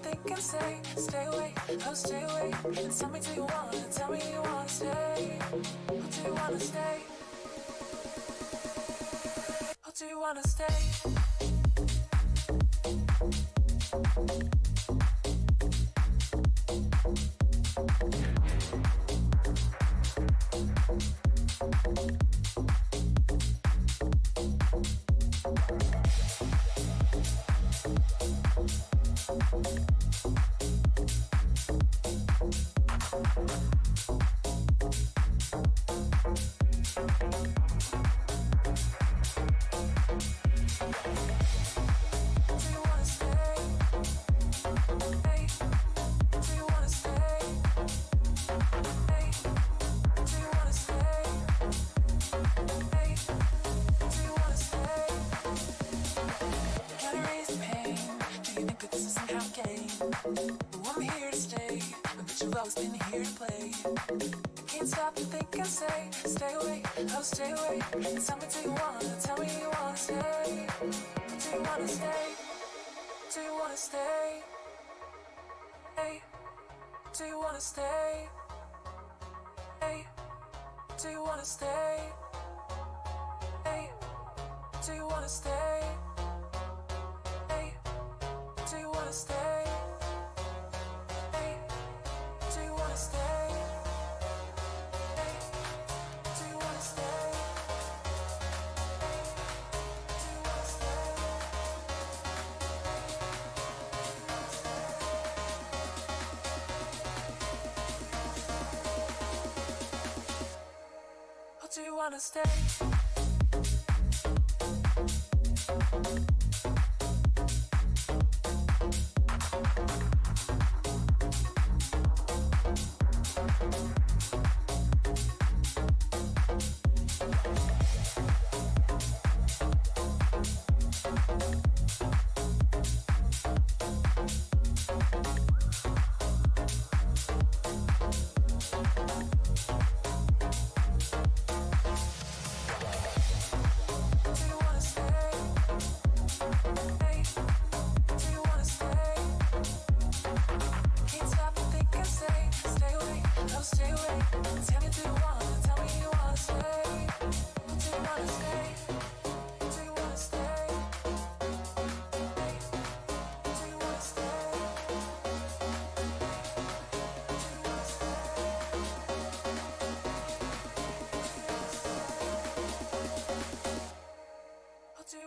think and say, stay away, oh stay away. And tell me do you wanna, tell me you wanna stay. Oh do you wanna stay? Oh do you wanna stay? Stay away. Tell me do you wanna, tell me you wanna stay. Do you wanna stay? Do you wanna stay? Hey, do you wanna stay? Hey, do you wanna stay? Hey, do you wanna stay? Hey, do you wanna stay? Hey, do you wanna stay? Do you wanna stay?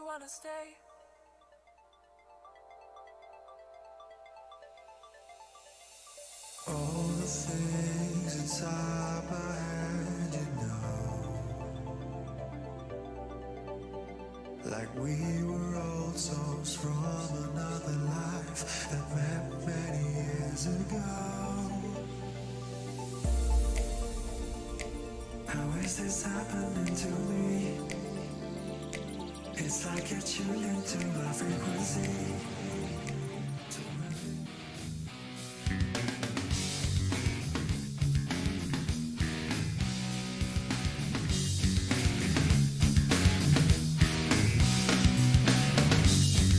Wanna stay? All the things inside my head, you know, like we were all souls from another life that met many years ago. How is this happening to me? It's like you're tuned into my frequency.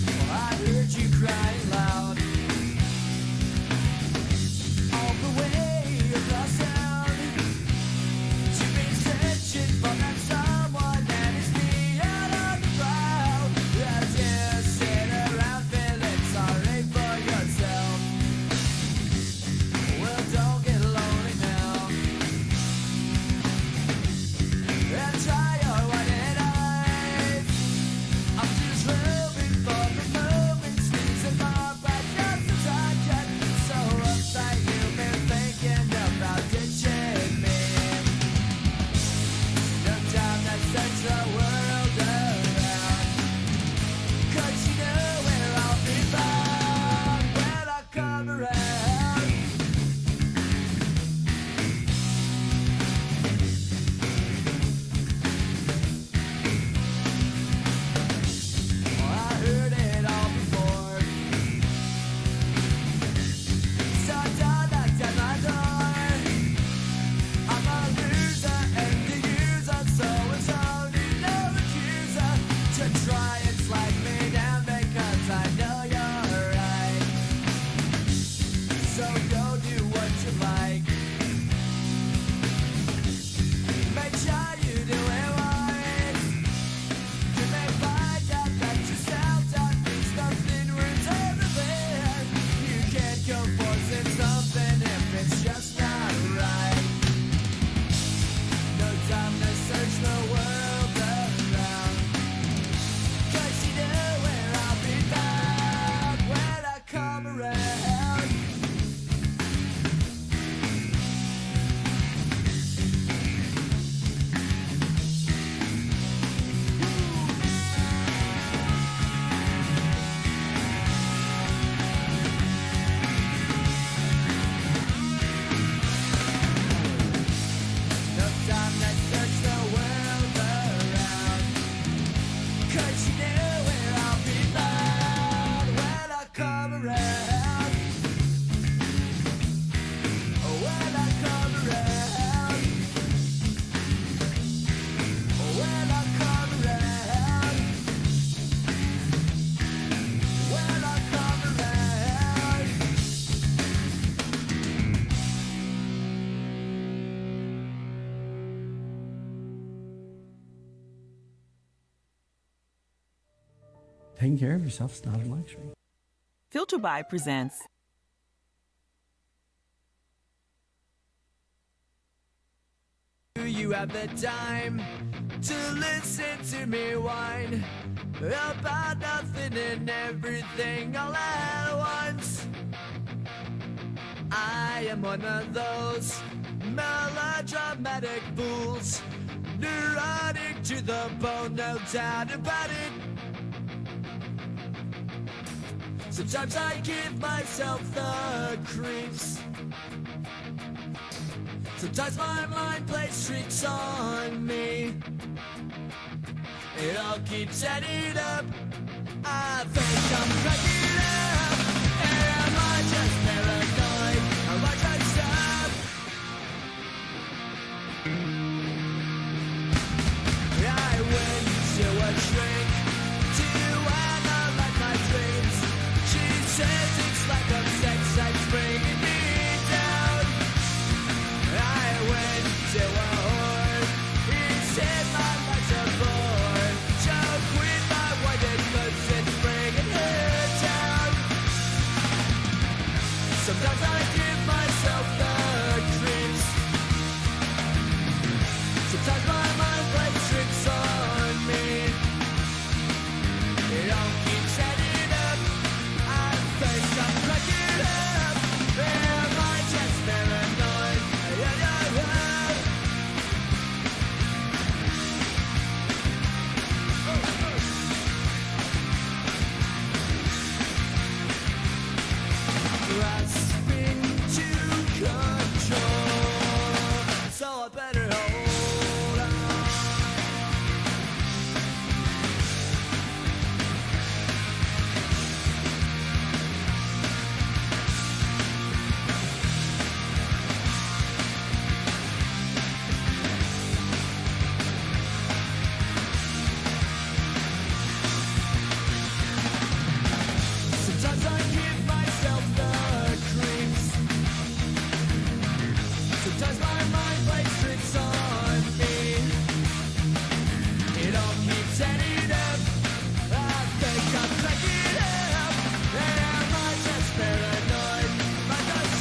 Well, I heard you crying loud all the way across town. You've been searching for that someone that is beyond all the crowd. I just sit around feeling taking care of yourself is not a luxury. Filter by presents. Do you have the time to listen to me whine about nothing and everything all at once? I am one of those melodramatic fools, neurotic to the bone, no doubt about it. Sometimes I give myself the creeps. Sometimes my mind plays tricks on me. It all keeps adding up. I think I'm cracking up. Am I just paranoid? Am I just up? I went to a shrink to analyze my dreams. She says it's like a sex that's bringing me down. I went to a whore. He said my life's a bore. So quit my white cause it's bringing her down. Sometimes I give myself the creeps. Sometimes my mind plays tricks on me. It all keeps adding up. I think I'm cracking up. Am I just paranoid? Yeah, yeah, yeah. Grasping to control, so I better hold on. Sometimes I give myself the creeps. Sometimes my mind plays tricks on me. It all keeps adding up. I think I'm cracking up. Am I just paranoid? Am I just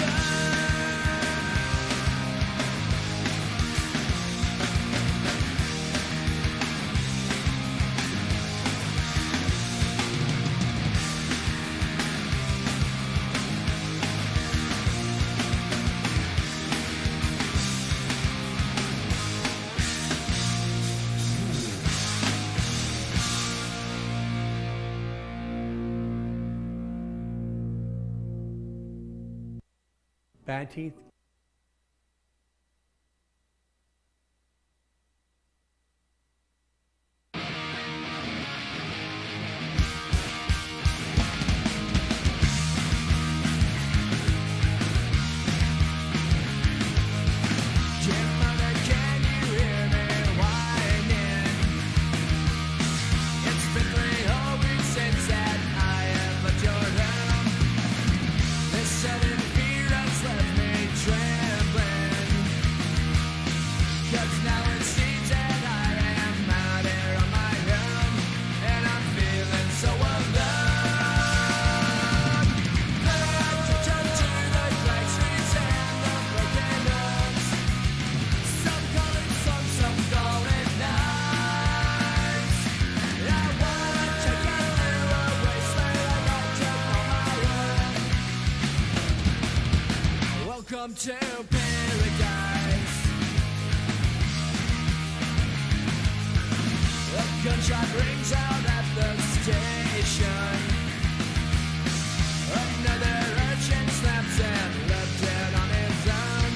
Bad teeth. Mother, can you hear me whining? It's been 3 whole weeks since that I have left your home. This sudden fear has left me trembling. 'Cause now it seems that I am out here on my own, and I'm feeling so alone. I have to turn to the black streets and the broken homes. Some call it sun, some call it nights. I wanna take you through a wasteland I like to call my own. Welcome to paradise. A gunshot rings out at the station. Another urchin snaps and left dead on his own.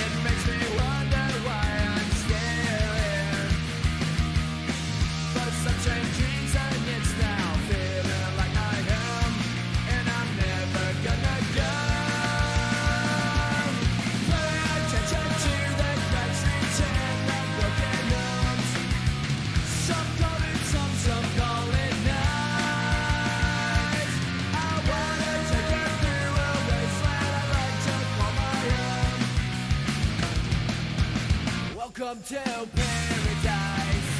It makes me wonder why I'm still here. But some strange dreams and it's now feeling like my home, and I'm never gonna go. Pay attention to the crowd streets and the broken homes. Some call it some call it nights. I wanna take you through a wasteland I like to call my own. Welcome to paradise.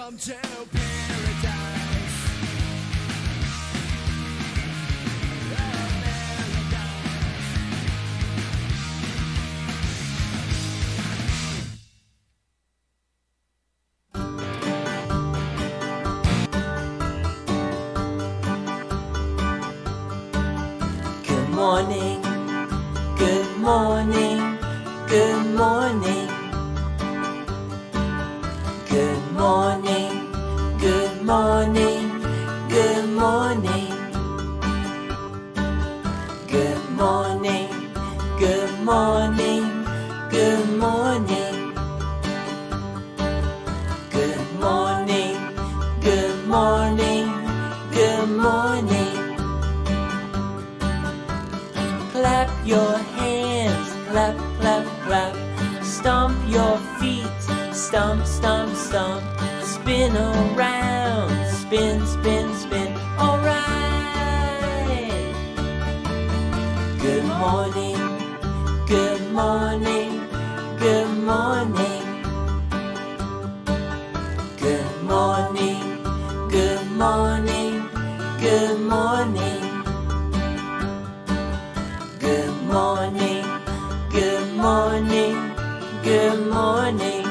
Welcome to paradise. Good morning, good morning, good morning. Good morning, good morning, good morning. Good morning, good morning, good morning. Good morning, good morning, good morning. Clap your hands, clap, clap, clap. Stomp your feet, stomp, stomp, stomp. Spin around, spin, spin, spin. All right. Good morning, good morning, good morning. Good morning, good morning, good morning. Good morning, good morning, good morning.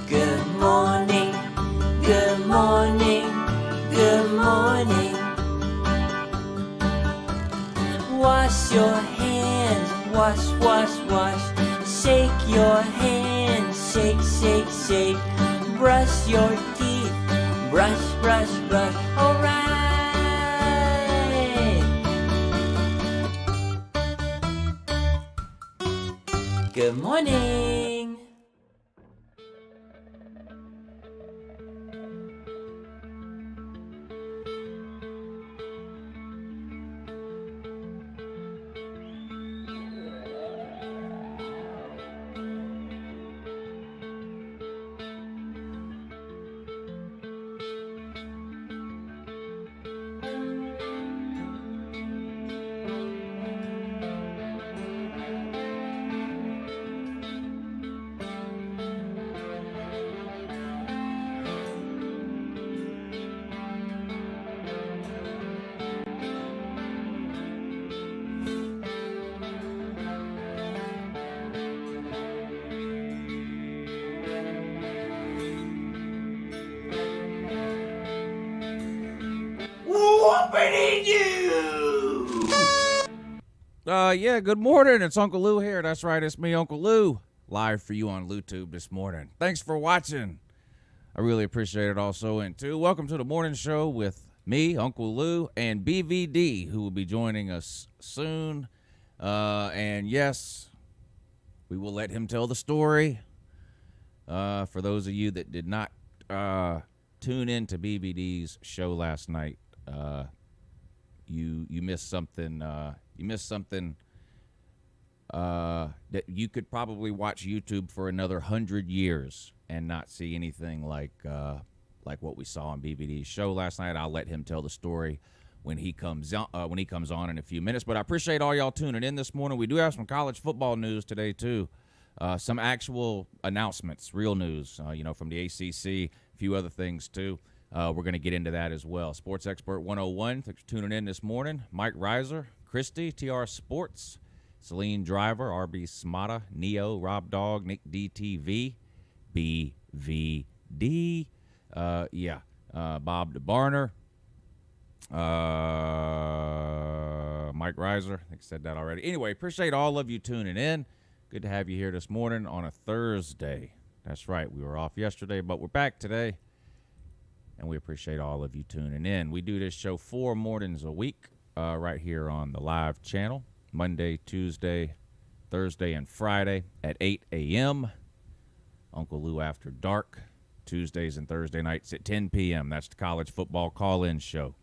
Good morning, good morning, good morning. Wash your hands, wash, wash, wash. Shake your hands, shake, shake, shake. Brush your teeth, brush, brush, brush. All right. Good morning. Yeah, good morning. It's Uncle Lou here. That's right, it's me, Uncle Lou, live for you on YouTube this morning. Thanks for watching. I really appreciate it also. And too, welcome to the morning show with me, Uncle Lou, and BVD, who will be joining us soon. And yes, we will let him tell the story. For those of you that did not tune in to BVD's show last night, you missed something. You missed something that you could probably watch YouTube for another 100 years and not see anything like what we saw on BVD's show last night. I'll let him tell the story when he comes on in a few minutes. But I appreciate all y'all tuning in this morning. We do have some college football news today too, some actual announcements, real news, from the ACC, a few other things too. We're going to get into that as well. Sports Expert 101, thanks for tuning in this morning. Mike Reiser, Christy, TR Sports, Celine Driver, RB Smata, Neo, Rob Dog, Nick DTV, BVD, Bob DeBarner, Mike Reiser. I think I said that already. Anyway, appreciate all of you tuning in. Good to have you here this morning on a Thursday. That's right. We were off yesterday, but we're back today. And we appreciate all of you tuning in. We do this show 4 mornings a week right here on the live channel, Monday, Tuesday, Thursday, and Friday at 8 a.m. Uncle Lou After Dark, Tuesdays and Thursday nights at 10 p.m. That's the college football call-in show.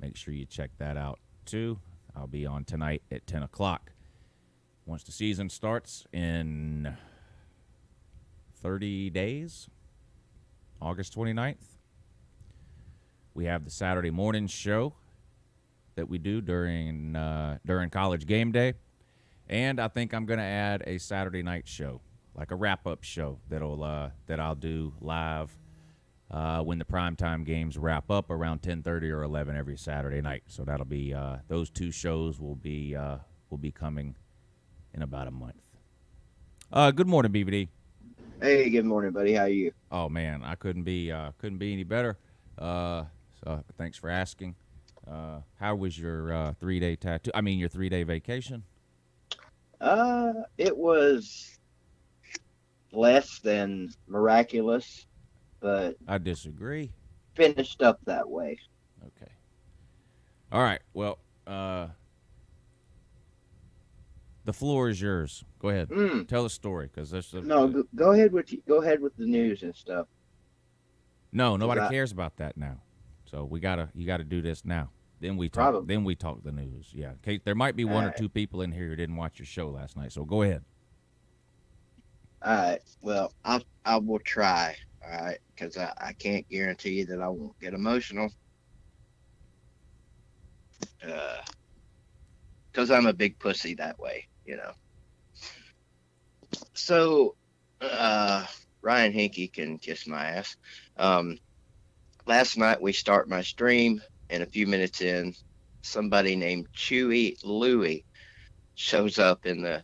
Make sure you check that out, too. I'll be on tonight at 10 o'clock. Once the season starts in 30 days, August 29th, we have the Saturday morning show that we do during college game day. And I think I'm going to add a Saturday night show like a wrap up show that I'll do live when the primetime games wrap up around 10:30 or 11 every Saturday night. So that'll be those two shows will be coming in about a month. Good morning, BBD. Hey, good morning, buddy. How are you? Oh man, I couldn't be any better. So thanks for asking. How was your 3-day tattoo? I mean, your 3-day vacation? It was less than miraculous, but I disagree. finished up that way. Okay. All right. Well, the floor is yours. Go ahead. Tell the story, because there's No, go ahead with the news and stuff. no nobody Right. cares about that now. So you gotta do this now. Then we talk. Probably. Then we talk the news. Yeah. Okay. There might be one or Alright. two people in here who didn't watch your show last night. So go ahead. All right. Well, I will try. All right, because I can't guarantee you that I won't get emotional. Because I'm a big pussy that way, you know. So, Ryan Hinkie can kiss my ass. Last night we start my stream, and a few minutes in, somebody named Chewy Louie shows up in the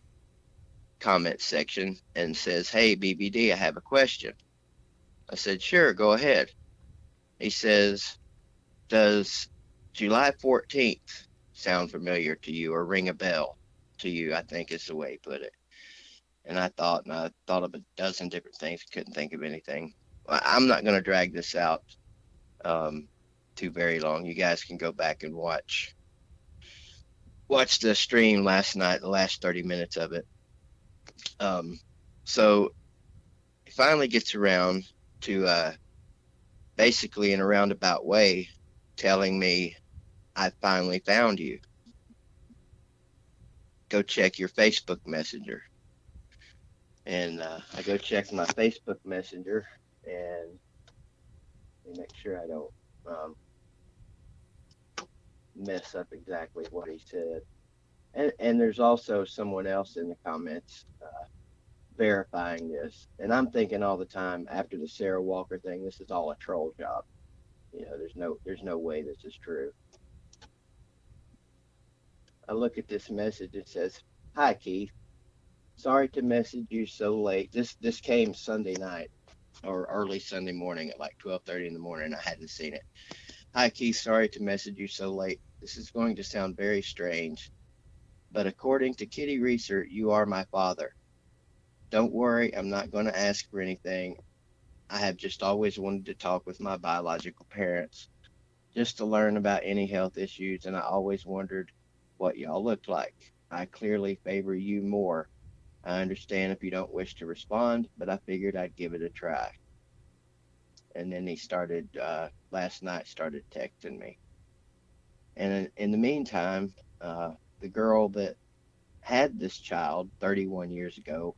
comment section and says, "Hey, BBD, I have a question." I said, "Sure, go ahead." He says, "Does July 14th sound familiar to you or ring a bell to you?" I think is the way he put it. And I thought of a dozen different things. Couldn't think of anything. I'm not going to drag this out too very long. You guys can go back and watch the stream last night, the last 30 minutes of it. So he finally gets around to basically in a roundabout way telling me, "I finally found you. Go check your Facebook Messenger." And I go check my Facebook Messenger, and let me make sure I don't mess up exactly what he said. And there's also someone else in the comments verifying this. And I'm thinking all the time after the Sarah Walker thing, this is all a troll job. You know, there's no way this is true. I look at this message. It says, "Hi, Keith. Sorry to message you so late." This came Sunday night or early Sunday morning at like 12:30 in the morning. I hadn't seen it. "Hi, Keith. Sorry to message you so late. This is going to sound very strange, but according to Kitty Research, you are my father. Don't worry, I'm not going to ask for anything. I have just always wanted to talk with my biological parents, just to learn about any health issues, and I always wondered what y'all looked like. I clearly favor you more. I understand if you don't wish to respond, but I figured I'd give it a try." And then he started, last night, started texting me. And in the meantime, the girl that had this child 31 years ago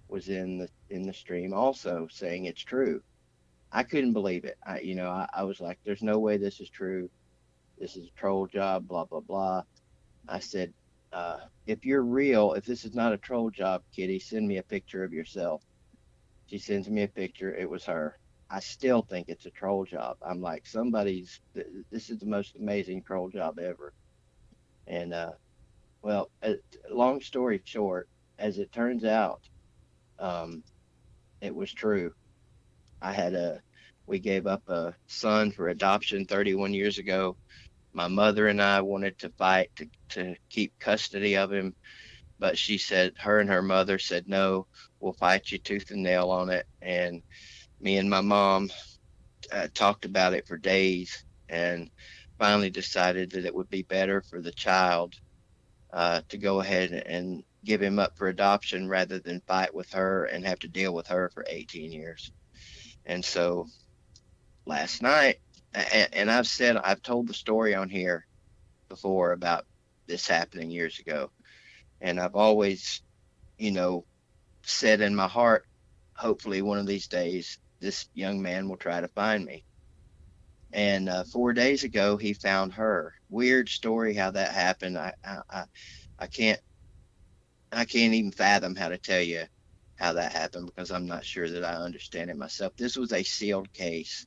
was in the stream also saying it's true. I couldn't believe it. I was like, "There's no way this is true. This is a troll job, blah, blah, blah." I said, if you're real, if this is not a troll job, Kitty, send me a picture of yourself." She sends me a picture. It was her. I still think it's a troll job. I'm like, this is the most amazing troll job ever. And, well, long story short, as it turns out, it was true. We gave up a son for adoption 31 years ago. My mother and I wanted to fight to keep custody of him, but she said, her and her mother said, "No, we'll fight you tooth and nail on it." And me and my mom talked about it for days and finally decided that it would be better for the child to go ahead and give him up for adoption rather than fight with her and have to deal with her for 18 years. And so last night, and I've told the story on here before about this happening years ago. And I've always, said in my heart, hopefully one of these days, this young man will try to find me. And 4 days ago, he found her. Weird story how that happened. I can't even fathom how to tell you how that happened because I'm not sure that I understand it myself. This was a sealed case.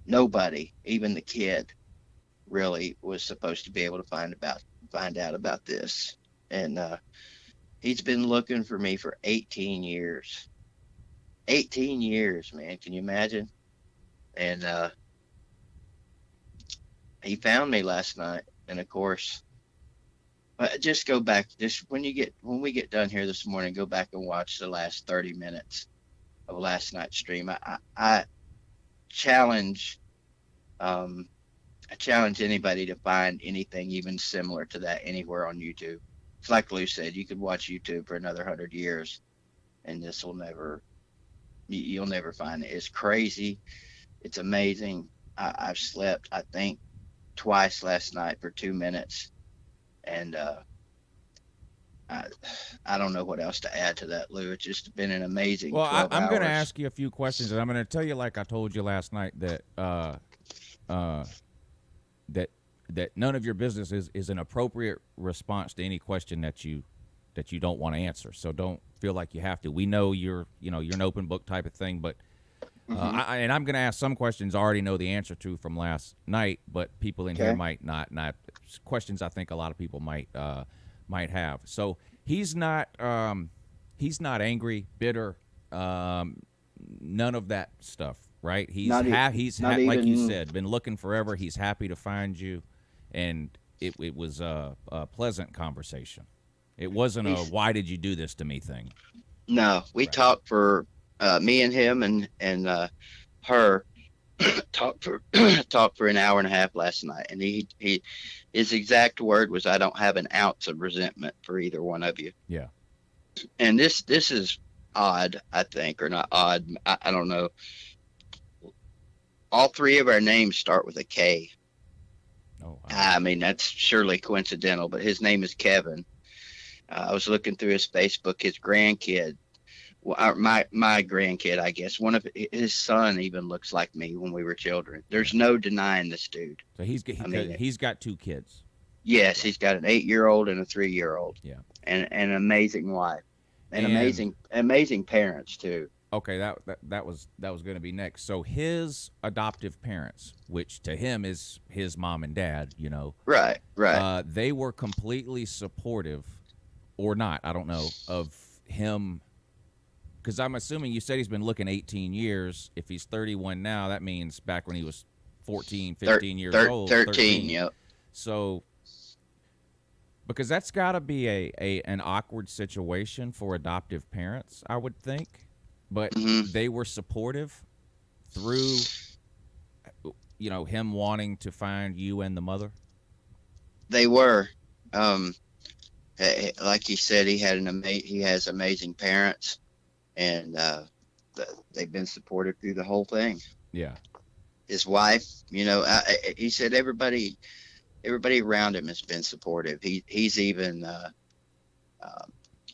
Nobody, even the kid, really was supposed to be able to find out about this. And he's been looking for me for 18 years. 18 years, man. Can you imagine? And he found me last night. And of course, just go back. Just when we get done here this morning, go back and watch the last 30 minutes of last night's stream. I challenge, I challenge anybody to find anything even similar to that anywhere on YouTube. It's like Lou said, you could watch YouTube for another 100 years, and this will never, you'll never find it. It's crazy. It's amazing. I've slept, I think, twice last night for 2 minutes, and I don't know what else to add to that, Lou. It's just been an amazing. Well, 12 I'm going to hours. ask you a few questions, and I'm going to tell you, like I told you last night, that that none of your business is an appropriate response to any question that you don't want to answer. So don't feel like you have to. We know you're an open book type of thing, but and I'm going to ask some questions I already know the answer to from last night, but people in here might not. Questions I think a lot of people might have. So he's not angry, bitter, none of that stuff, right? He's Not like you even- said, been looking forever. He's happy to find you, and it was a pleasant conversation. It wasn't a "why did you do this to me" thing. No, we talked for me and him and her talked for talked for an hour and a half last night, and he his exact word was, "I don't have an ounce of resentment for either one of you." Yeah. And this is odd, I think, or not odd. I don't know. All three of our names start with a K. Oh, wow. I mean, that's surely coincidental, but his name is Kevin. I was looking through his Facebook. His grandkid, well, my grandkid, I guess, one of his son even looks like me when we were children. There's no denying this dude. So he's got 2 kids. Yes, he's got an 8-year-old and a 3-year-old. Yeah. And an amazing wife, and And- amazing parents too. Okay, that was going to be next. So his adoptive parents, which to him is his mom and dad, Right. they were completely supportive, or not, I don't know, of him. Because I'm assuming you said he's been looking 18 years. If he's 31 now, that means back when he was 14, 15 years old. 13. Yep. So, because that's got to be an awkward situation for adoptive parents, I would think. But they were supportive through, him wanting to find you and the mother. They were. Like you said, he has amazing parents, and they've been supportive through the whole thing. Yeah. His wife, he said everybody around him has been supportive. He's even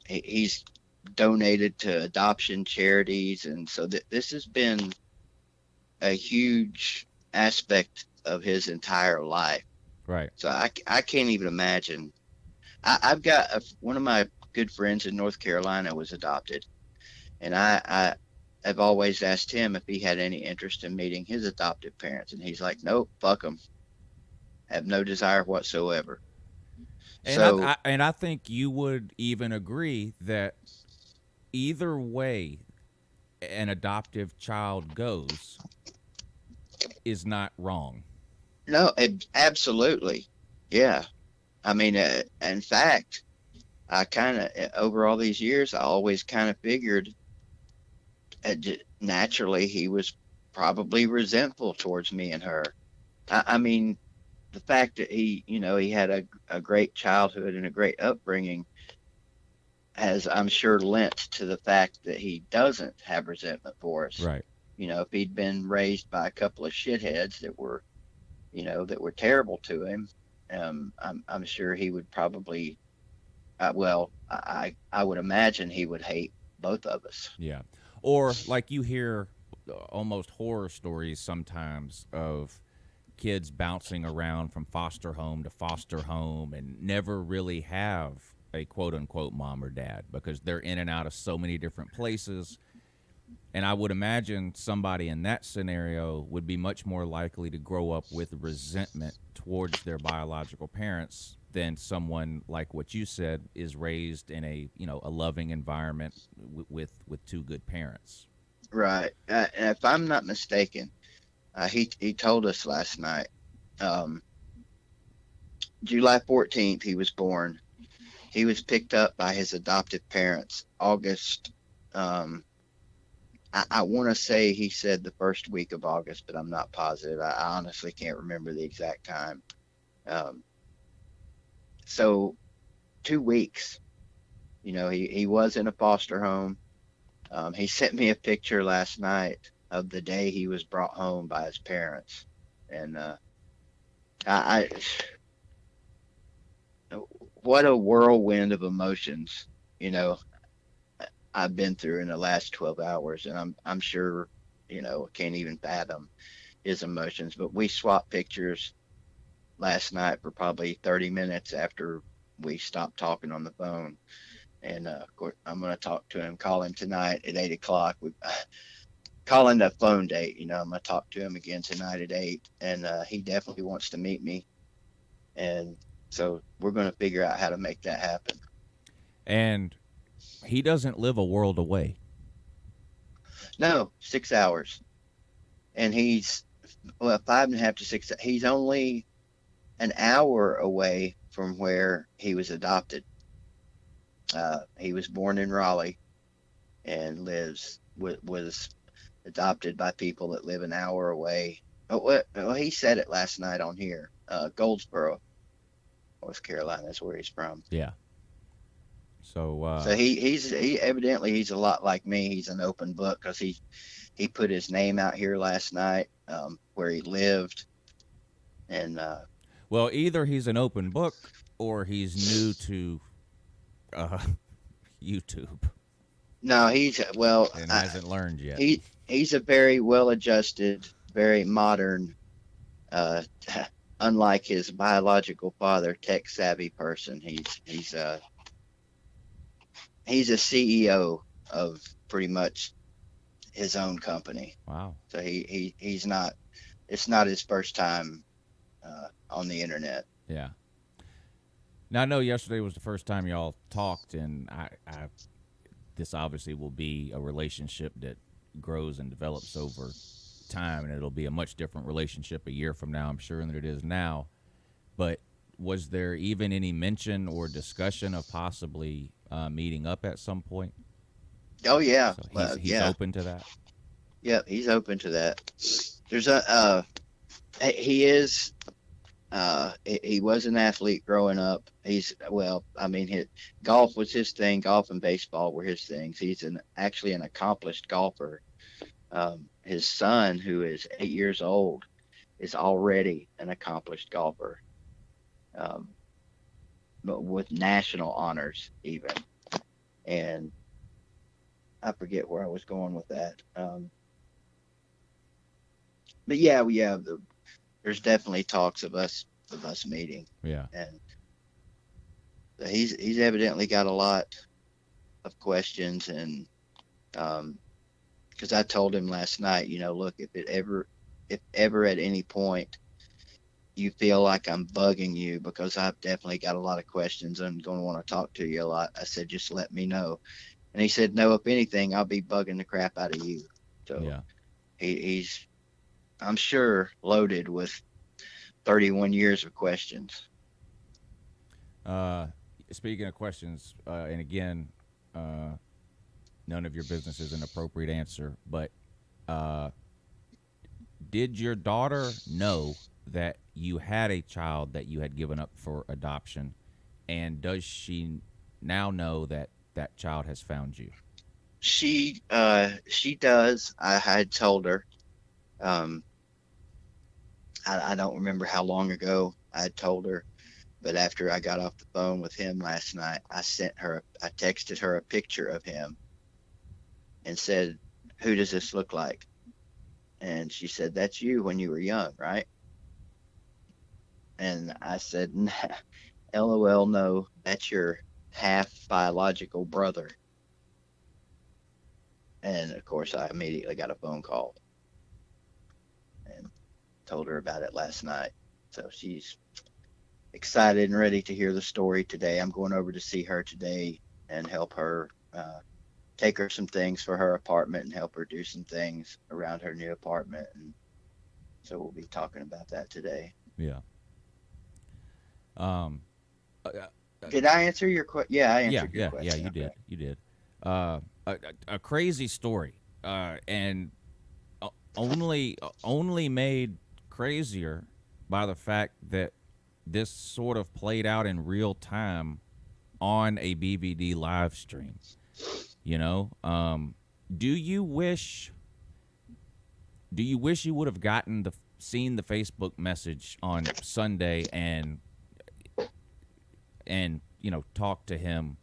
he's donated to adoption charities, and so this has been a huge aspect of his entire life. Right. So I can't even imagine. I've got one of my good friends in North Carolina was adopted, and I've always asked him if he had any interest in meeting his adoptive parents, and he's like, nope, fuck them. Have no desire whatsoever. And So I think you would even agree that either way an adoptive child goes is not wrong. no, absolutely, yeah. I mean, in fact, I kind of over all these years, I always kind of figured naturally he was probably resentful towards me and her. I mean, the fact that he had a great childhood and a great upbringing has, I'm sure, lent to the fact that he doesn't have resentment for us. Right. If he'd been raised by a couple of shitheads that were terrible to him, I'm sure he would probably, I would imagine he would hate both of us. Yeah. Or like you hear almost horror stories sometimes of kids bouncing around from foster home to foster home and never really have a quote unquote mom or dad because they're in and out of so many different places. And I would imagine somebody in that scenario would be much more likely to grow up with resentment towards their biological parents than someone like what you said is raised in a a loving environment with two good parents. Right. If I'm not mistaken, he told us last night, um, July 14th, he was born. He was picked up by his adoptive parents August. I want to say he said the first week of August, but I'm not positive. I honestly can't remember the exact time. Um, so 2 weeks, he was in a foster home. He sent me a picture last night of the day he was brought home by his parents. And I what a whirlwind of emotions, I've been through in the last 12 hours. And I'm sure, can't even fathom his emotions. But we swapped pictures last night for probably 30 minutes after we stopped talking on the phone. And of course, I'm going to talk to him, call him tonight at 8 o'clock. We calling the phone date. I'm going to talk to him again tonight at 8. And he definitely wants to meet me. And so we're going to figure out how to make that happen. And he doesn't live a world away. No, 6 hours. And he's, 5.5 to 6. He's only an hour away from where he was adopted. He was born in Raleigh and was adopted by people that live an hour away. He said it last night on here. Goldsboro, North Carolina is where he's from. Yeah. So he evidently he's a lot like me. He's an open book because he put his name out here last night, where he lived, and well, either he's an open book or he's new to YouTube. No, and hasn't learned yet. He's a very well-adjusted, very modern, unlike his biological father, tech-savvy person. He's a CEO of pretty much his own company. Wow. So he's not. It's not his first time on the internet. Yeah. Now I know yesterday was the first time y'all talked, and I this obviously will be a relationship that grows and develops over time, and it'll be a much different relationship a year from now, I'm sure, than it is now. But was there even any mention or discussion of possibly meeting up at some point? Oh yeah, So he's open to that. Yeah, he's open to that. There's he is. He was an athlete growing up. Golf was his thing. Golf and baseball were his things. He's actually an accomplished golfer. His son, who is 8 years old, is already an accomplished golfer, but with national honors even. And I forget where I was going with that. But yeah, there's definitely talks of us meeting. Yeah. And he's evidently got a lot of questions, and because I told him last night, look, if ever at any point you feel like I'm bugging you, because I've definitely got a lot of questions and going to want to talk to you a lot, I said, just let me know. And he said, no, if anything, I'll be bugging the crap out of you. So yeah. He's, I'm sure, loaded with 31 years of questions. Speaking of questions, and again, none of your business is an appropriate answer, but did your daughter know that you had a child that you had given up for adoption, and does she now know that that child has found you? She does. I had told her. I don't remember how long ago I had told her, but after I got off the phone with him last night, I texted her a picture of him and said, who does this look like? And she said, that's you when you were young, right? And I said, LOL, no, that's your half biological brother. And of course, I immediately got a phone call and told her about it last night. So she's excited and ready to hear the story today. I'm going over to see her today and help her take her some things for her apartment and help her do some things around her new apartment. And so we'll be talking about that today. Yeah. Um. uh, Did I answer your question? Yeah, I yeah. answered your Yeah. question. Yeah. You Okay. did. You did. A crazy story. And only made crazier by the fact that this sort of played out in real time on a BVD live stream. You know, do you wish you would have seen the Facebook message on Sunday and talked to him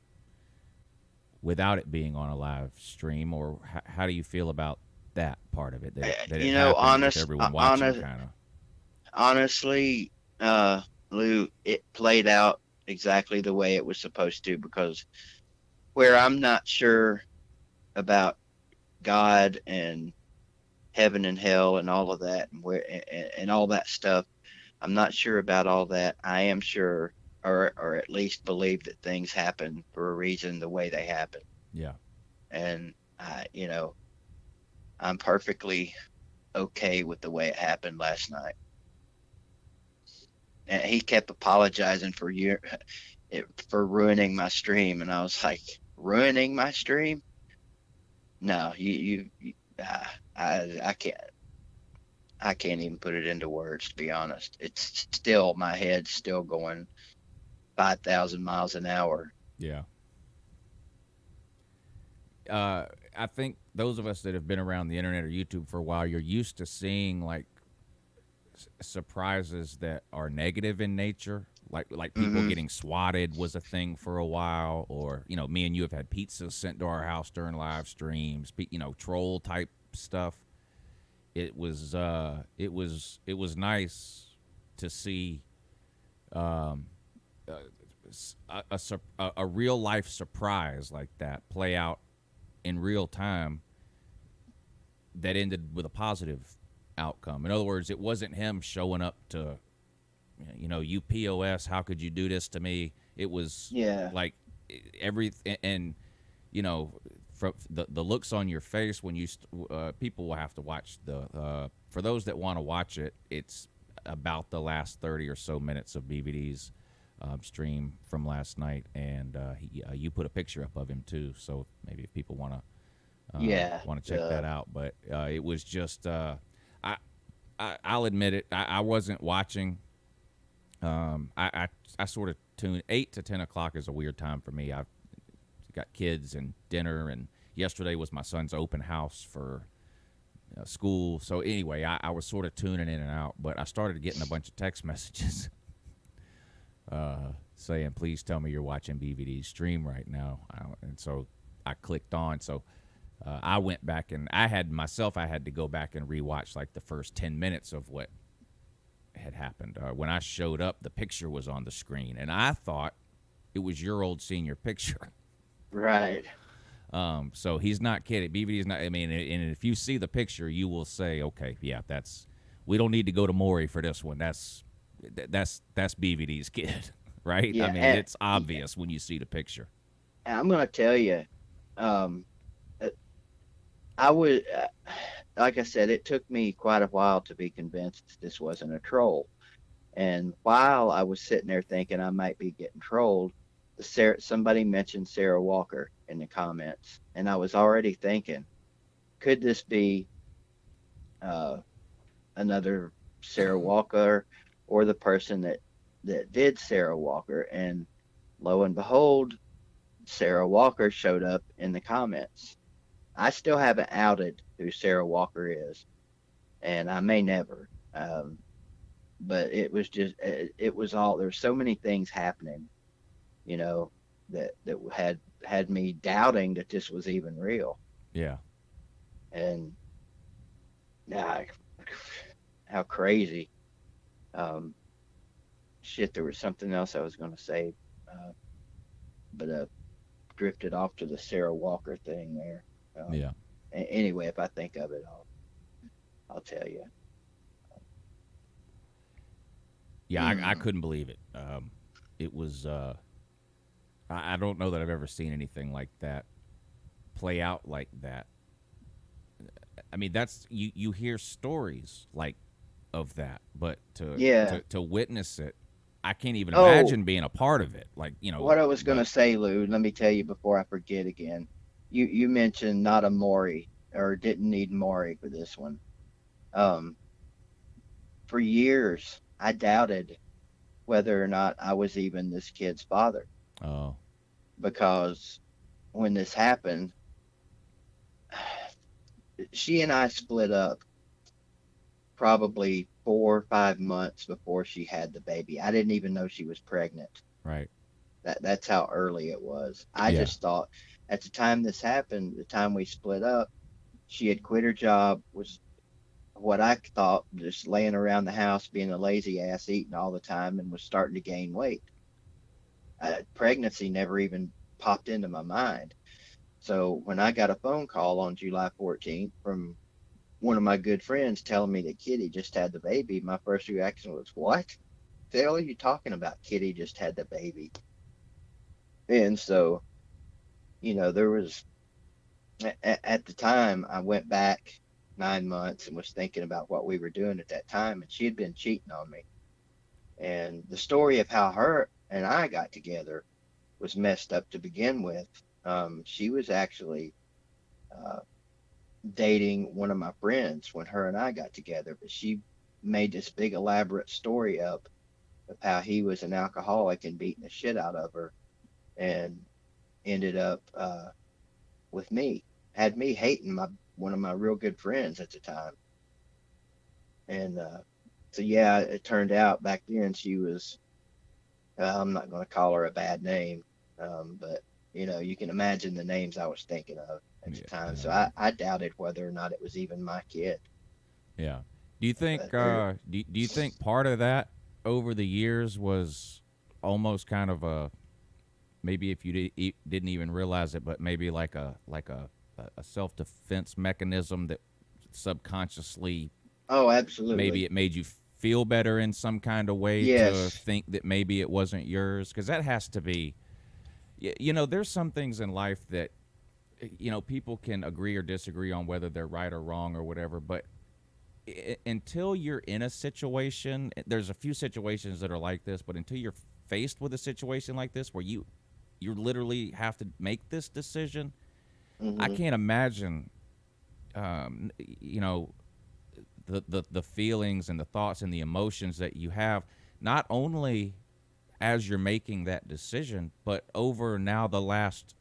without it being on a live stream, or how do you feel about that part of it, that it You know, happened with everyone watching, kind of? honestly, Lou, it played out exactly the way it was supposed to, because where I'm not sure about God and heaven and hell and all of that, and all that stuff, I'm not sure about all that. I am sure, or at least believe, that things happen for a reason the way they happen. Yeah. And I'm perfectly okay with the way it happened last night. And he kept apologizing for ruining my stream, and I was like, ruining my stream? No, I can't even put it into words, to be honest. It's still, my head's still going 5,000 miles an hour. Yeah. I think those of us that have been around the internet or YouTube for a while, you're used to seeing like surprises that are negative in nature, like people getting swatted was a thing for a while, or me and you have had pizzas sent to our house during live streams, troll type stuff. It was nice to see a real life surprise like that play out in real time that ended with a positive outcome. In other words, it wasn't him showing up to, you POS, how could you do this to me? It was like everything, and from the looks on your face when people will have to watch for those that want to watch it, it's about the last 30 or so minutes of BVD's stream from last night, and you put a picture up of him too, so maybe if people want to check that out. But it was just I'll admit it, I wasn't watching. I sort of tune 8 to 10 o'clock is a weird time for me. I've got kids and dinner, and yesterday was my son's open house for school. So anyway, I was sort of tuning in and out, but I started getting a bunch of text messages saying, please tell me you're watching BVD's stream right now. And so I clicked on. So I went back, and I had to go back and rewatch like the first 10 minutes of what had happened. When I showed up, the picture was on the screen, and I thought it was your old senior picture. Right. So he's not kidding. BVD is not. I mean, and if you see the picture, you will say, okay, yeah, we don't need to go to Maury for this one. That's BVD's kid, right? Yeah, I mean, it's obvious when you see the picture. I'm going to tell you, I would, like I said, it took me quite a while to be convinced this wasn't a troll. And while I was sitting there thinking I might be getting trolled, somebody mentioned Sarah Walker in the comments, and I was already thinking, could this be another Sarah Walker, or the person that did Sarah Walker? And lo and behold, Sarah Walker showed up in the comments. I still haven't outed who Sarah Walker is, and I may never. But it was just, it was all, there's so many things happening, that had me doubting that this was even real. Yeah. And how crazy. Shit, there was something else I was going to say. but drifted off to the Sarah Walker thing there. Um, Yeah. anyway, if I think of it, I'll tell you. Yeah, I couldn't believe it. It was. I don't know that I've ever seen anything like that play out like that. I mean, that's you hear stories like of that, but Yeah. to witness it, I can't even Oh, imagine being a part of it. Like what I was but gonna say, Lou. Let me tell you before I forget again. You mentioned not a Maury or didn't need Maury for this one. Um, for years, I doubted whether or not I was even this kid's father oh because when this happened, she and I split up probably 4 or 5 months before she had the baby. I didn't even know she was pregnant. right, That's how early it was. I yeah, just thought at the time this happened, the time we split up, she had quit her job, was what I thought just laying around the house being a lazy ass, eating all the time, and was starting to gain weight. Pregnancy never even popped into my mind. So when I got a phone call on July 14th from one of my good friends telling me that Kitty just had the baby, my first reaction was, "What the hell are you talking about? Kitty just had the baby." And so, there was at the time I went back 9 months and was thinking about what we were doing at that time, and she had been cheating on me. And the story of how her and I got together was messed up to begin with. She was actually uh, dating one of my friends when her and I got together, but she made this big elaborate story up of how he was an alcoholic and beating the shit out of her, and ended up with me, had me hating my one of my real good friends at the time. And so yeah, it turned out back then she was, I'm not going to call her a bad name, but you can imagine the names I was thinking of at the yeah, time. So yeah, I doubted whether or not it was even my kid. yeah. Do you think But there, do you think part of that over the years was almost kind of a maybe if you didn't even realize it, but maybe like a self defense mechanism that subconsciously oh, maybe absolutely, it made you feel better in some kind of way to yes, think that maybe it wasn't yours because that has to be there's some things in life that people can agree or disagree on whether they're right or wrong or whatever, but until you're in a situation, there's a few situations that are like this, but until you're faced with a situation like this where you literally have to make this decision, I hmm can't imagine um, you know the feelings and the thoughts and the emotions that you have, not only as you're making that decision, but over now the last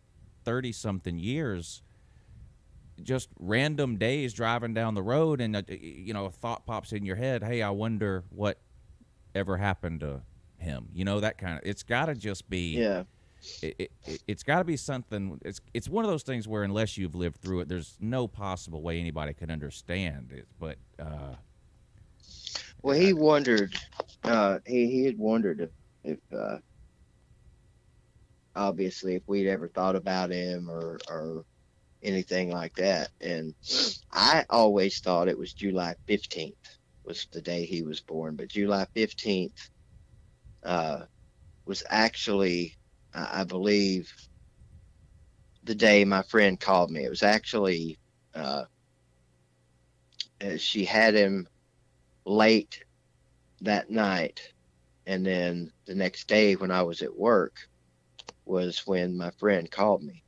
30 something years, just random days driving down the road and a thought pops in your head, hey, I wonder what ever happened to him, that kind of, it's got to just be yeah. it's got to be something. It's one of those things where unless you've lived through it, there's no possible way anybody can understand it. But Well, he wondered. He had wondered if obviously if we'd ever thought about him or anything like that. And I always thought it was July 15th was the day he was born, but July 15th uh, was actually, I believe, the day my friend called me. It was actually, uh, she had him late that night. And then the next day when I was at work was when my friend called me.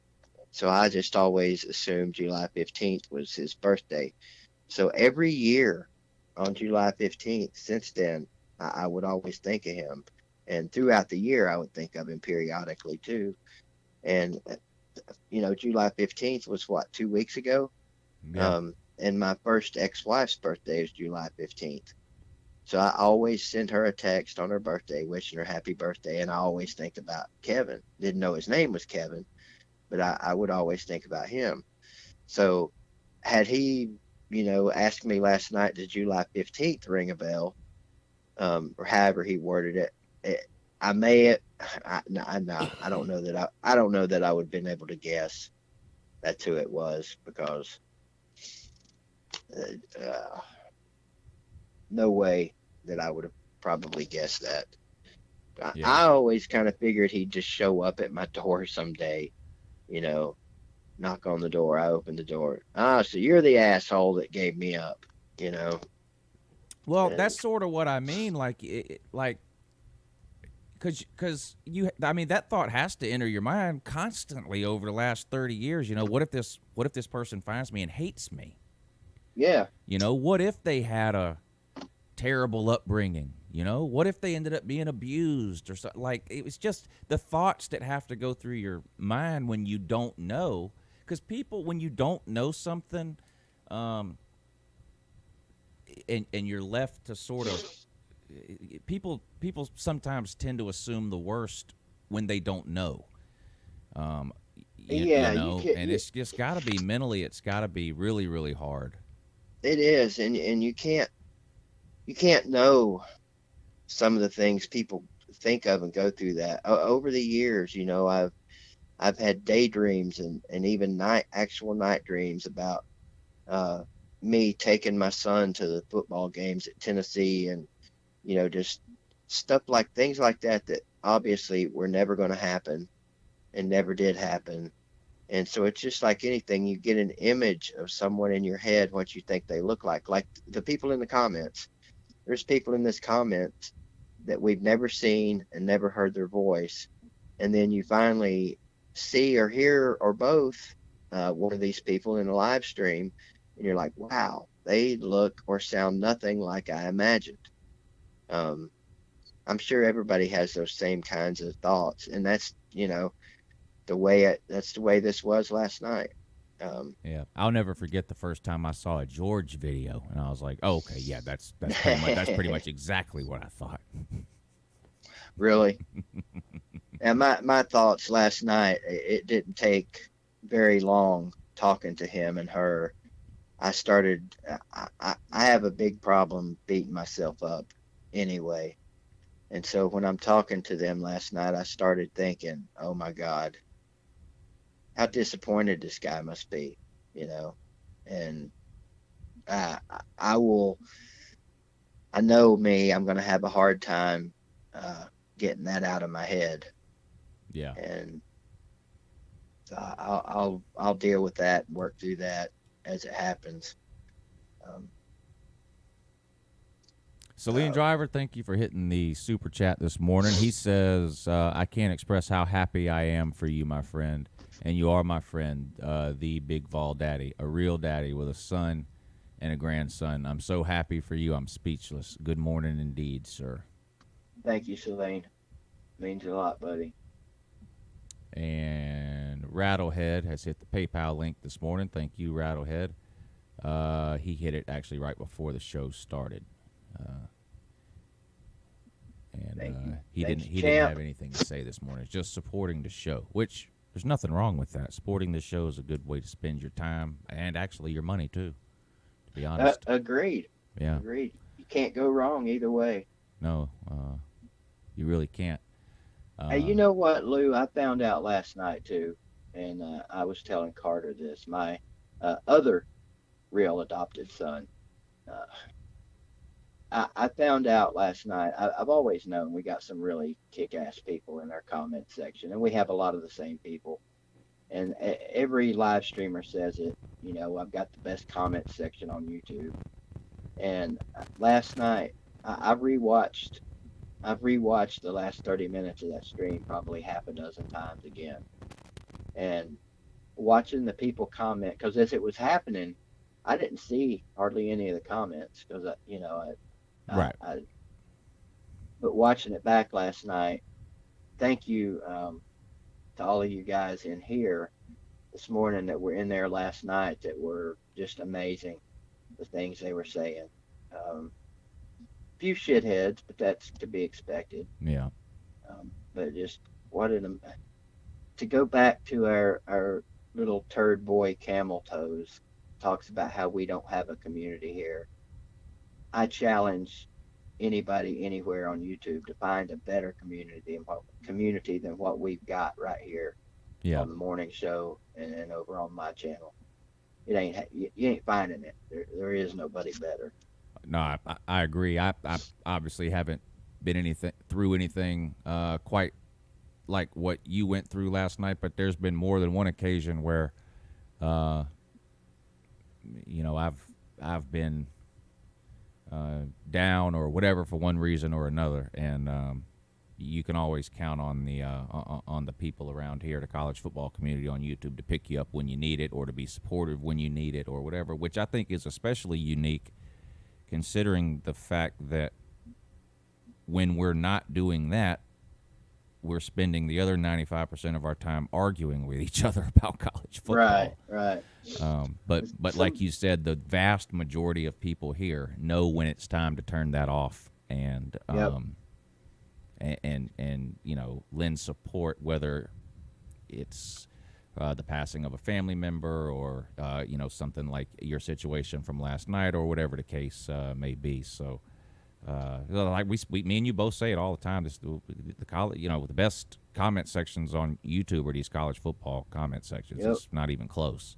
So I just always assumed July 15th was his birthday. So every year on July 15th, since then, I would always think of him. And throughout the year, I would think of him periodically too. And, July 15th was what, 2 weeks ago? yeah, And my first ex wife's birthday is July 15th. So I always send her a text on her birthday, wishing her happy birthday. And I always think about Kevin. Didn't know his name was Kevin, but I would always think about him. So had he, asked me last night, did July 15th ring a bell? Or however he worded it, I may I don't know that I don't know that I would have been able to guess that's who it was because uh, no way that I would have probably guessed that. Yeah. I always kind of figured he'd just show up at my door someday, you know, knock on the door. I open the door. Ah, so you're the asshole that gave me up, you know. Well, And that's sort of what I mean. Like, because I mean, that thought has to enter your mind constantly over the last 30 years. You know, what if this person finds me and hates me? yeah, You know, what if they had a terrible upbringing? You know, what if they ended up being abused or something? Like, it was just the thoughts that have to go through your mind when you don't know. Because people, when you don't know something, and you're left to sort of people sometimes tend to assume the worst when they don't know. You yeah, you know, can. and it's just got to be mentally. It's got to be really, really hard. It is, and you can't know some of the things people think of and go through that. Over the years, you know, I've had daydreams and even actual night dreams about uh, me taking my son to the football games at Tennessee, and you know, just stuff like things like that that obviously were never going to happen and never did happen. And so it's just like anything, you get an image of someone in your head what you think they look like the people in the comments. There's people in this comment that we've never seen and never heard their voice, and then you finally see or hear or both one of these people in a live stream, and you're like, wow, they look or sound nothing like I imagined. um, I'm sure everybody has those same kinds of thoughts, and that's, you know, that's the way this was last night. um, Yeah, I'll never forget the first time I saw a George video, and I was like, oh, okay, yeah, that's pretty much exactly what I thought. really. And my thoughts last night, it didn't take very long talking to him and her. I started, I have a big problem beating myself up anyway. And so when I'm talking to them last night, I started thinking, oh my God, how disappointed this guy must be, you know? And I will, I know me, I'm going to have a hard time getting that out of my head. Yeah. And I'll deal with that, work through that as it happens. Um, Celine Driver, thank you for hitting the super chat this morning. He says, I can't express how happy I am for you, my friend. And you are my friend, the Big Vol Daddy, a real daddy with a son and a grandson. I'm so happy for you. I'm speechless. Good morning indeed, sir. Thank you, Celine. Means a lot, buddy. And Rattlehead has hit the PayPal link this morning. Thank you, Rattlehead. He hit it actually right before the show started. He Thanks, didn't champ. have anything to say this morning. It's just supporting the show, which there's nothing wrong with that. Supporting the show is a good way to spend your time and actually your money too, to be honest. Agreed. Yeah. Agreed. You can't go wrong either way. No, you really can't. Hey, you know what, Lou? I found out last night too, and I was telling Carter this. My other real adopted son. I found out last night. I've always known we got some really kick-ass people in our comment section, and we have a lot of the same people. And every live streamer says it. You know, I've got the best comment section on YouTube. And last night, I've rewatched the last 30 minutes of that stream probably half a dozen times again. And watching the people comment, because as it was happening, I didn't see hardly any of the comments because, Right. But watching it back last night, thank you to all of you guys in here this morning that were in there last night that were just amazing, the things they were saying. Few shitheads, but that's to be expected. Yeah. But just to go back to our little turd boy Camel Toes talks about how we don't have a community here. I challenge anybody anywhere on YouTube to find a better community than what we've got right here Yeah. on the morning show and over on my channel. It ain't you ain't finding it. There is nobody better. No, I agree. I obviously haven't been through anything quite like what you went through last night, but there's been more than one occasion where, you know, I've been down or whatever for one reason or another, and you can always count on the people around here, the college football community on YouTube, to pick you up when you need it or to be supportive when you need it or whatever, which I think is especially unique considering the fact that when we're not doing that, we're spending the other 95% of our time arguing with each other about college football. Right. But like you said, the vast majority of people here know when it's time to turn that off and Yep. and you know, lend support, whether it's the passing of a family member or you know, something like your situation from last night or whatever the case may be. So like me and you both say it all the time. The college, you know, the best comment sections on YouTube are these college football comment sections. Yep. It's not even close.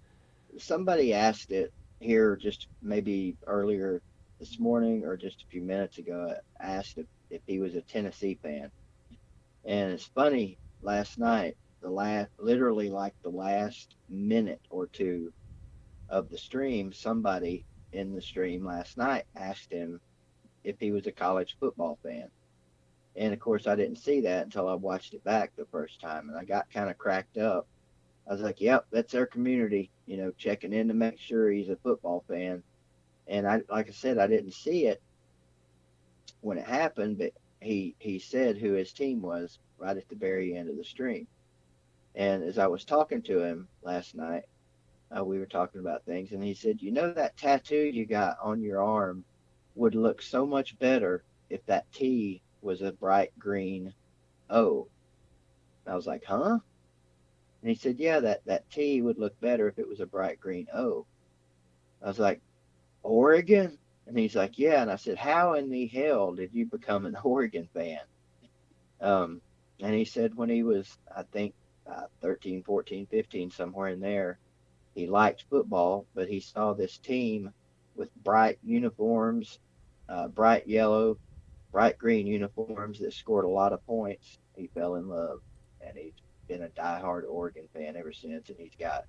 Somebody asked it here just maybe earlier this morning or just a few minutes ago. Asked if he was a Tennessee fan, and it's funny. Last night, literally like the last minute or two of the stream, somebody in the stream last night asked him if he was a college football fan. And of course, I didn't see that until I watched it back the first time, and I got kind of cracked up. I was like, yep, that's their community, you know, checking in to make sure he's a football fan. And like I said, I didn't see it when it happened, but he said who his team was right at the very end of the stream. And as I was talking to him last night, we were talking about things, and he said, you know, that tattoo you got on your arm would look so much better if that T was a bright green O. I was like, huh? And he said, yeah, that T would look better if it was a bright green O. I was like, Oregon? And he's like, yeah. And I said, how in the hell did you become an Oregon fan? And he said when he was, I think, 13, 14, 15, somewhere in there, he liked football, but he saw this team with bright uniforms, bright yellow, bright green uniforms that scored a lot of points. He fell in love, and he's been a diehard Oregon fan ever since. And he's got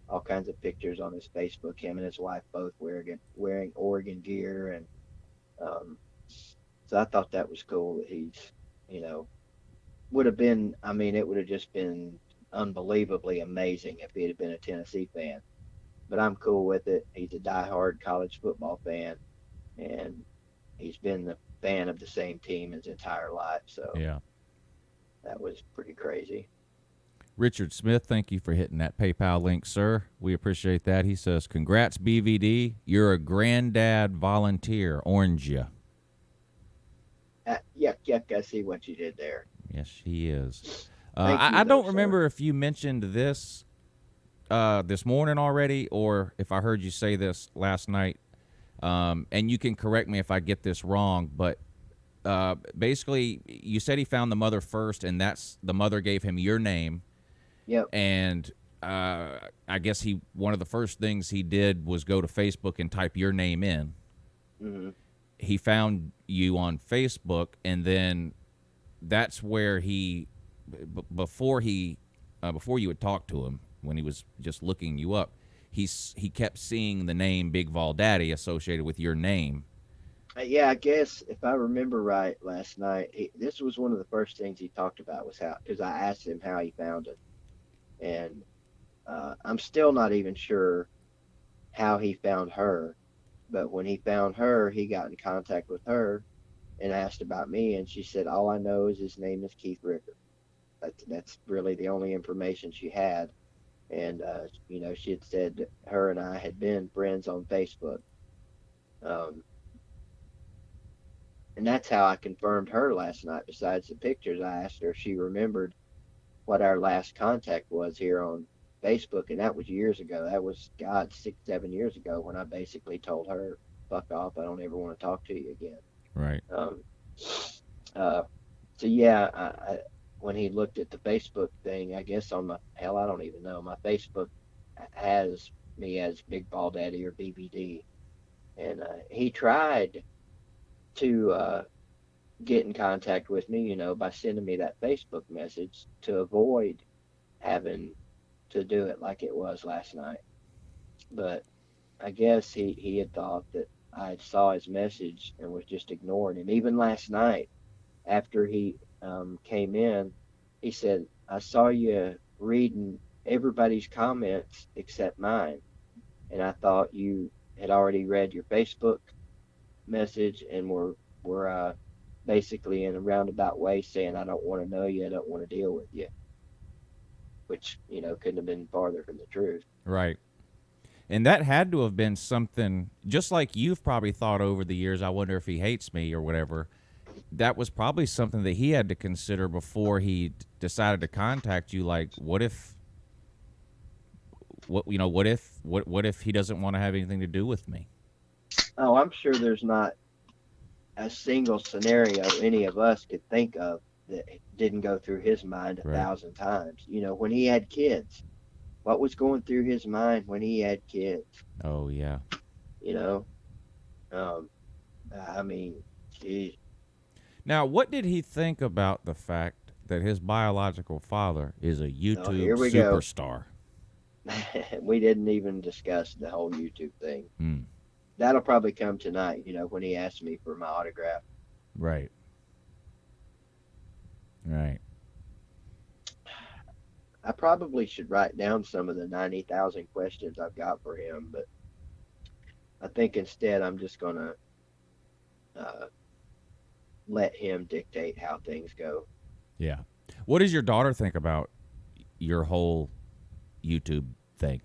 all kinds of pictures on his Facebook, him and his wife both wearing Oregon gear. And so I thought that was cool that he's, you know, would have been, I mean, it would have just been unbelievably amazing if he had been a Tennessee fan. But I'm cool with it. He's a diehard college football fan, and he's been the fan of the same team his entire life. So Yeah. that was pretty crazy. Richard Smith, thank you for hitting that PayPal link, sir. We appreciate that. He says, congrats, BVD. You're a granddad volunteer. Orange ya. Yuck, I see what you did there. Yes, he is. Thank you, I don't though, remember if you mentioned this this morning already or if I heard you say this last night. And you can correct me if I get this wrong, but basically you said he found the mother first, and the mother gave him your name. Yep. And I guess one of the first things he did was go to Facebook and type your name in. Mm-hmm. He found you on Facebook, and then that's where before you had talked to him, when he was just looking you up, he kept seeing the name Big Vol Daddy associated with your name. Yeah, I guess if I remember right last night, this was one of the first things he talked about was how, because I asked him how he found it. And I'm still not even sure how he found her. But when he found her, he got in contact with her and asked about me. And she said, all I know is his name is Keith Ricker. That's really the only information she had. And, you know, she had said that her and I had been friends on Facebook. And that's how I confirmed her last night. Besides the pictures, I asked her if she remembered what our last contact was here on Facebook. And that was years ago. That was, 6, 7 years ago when I basically told her, fuck off. I don't ever want to talk to you again. Right. Um, uh, so yeah, when he looked at the Facebook thing, I guess on my hell, I don't even know. My Facebook has me as Big Ball Daddy or BBD, and he tried to get in contact with me, by sending me that Facebook message to avoid having to do it like it was last night. But I guess he had thought that I saw his message and was just ignoring him. Even last night, after he came in, he said, I saw you reading everybody's comments except mine. And I thought you had already read your Facebook message and were basically in a roundabout way saying, I don't want to know you, I don't want to deal with you, which, couldn't have been farther from the truth. Right. And that had to have been something, just like you've probably thought over the years, I wonder if he hates me or whatever. That was probably something that he had to consider before he decided to contact you. Like, what if he doesn't want to have anything to do with me? Oh, I'm sure there's not a single scenario any of us could think of that didn't go through his mind a Right. thousand times. When he had kids, what was going through his mind when he had kids? Oh, yeah. You know, I mean, geez. Now, what did he think about the fact that his biological father is a YouTube here we go. superstar? We didn't even discuss the whole YouTube thing. Hmm. That'll probably come tonight, when he asked me for my autograph. Right. Right. I probably should write down some of the 90,000 questions I've got for him, but I think instead I'm just going to let him dictate how things go. Yeah. What does your daughter think about your whole YouTube thing?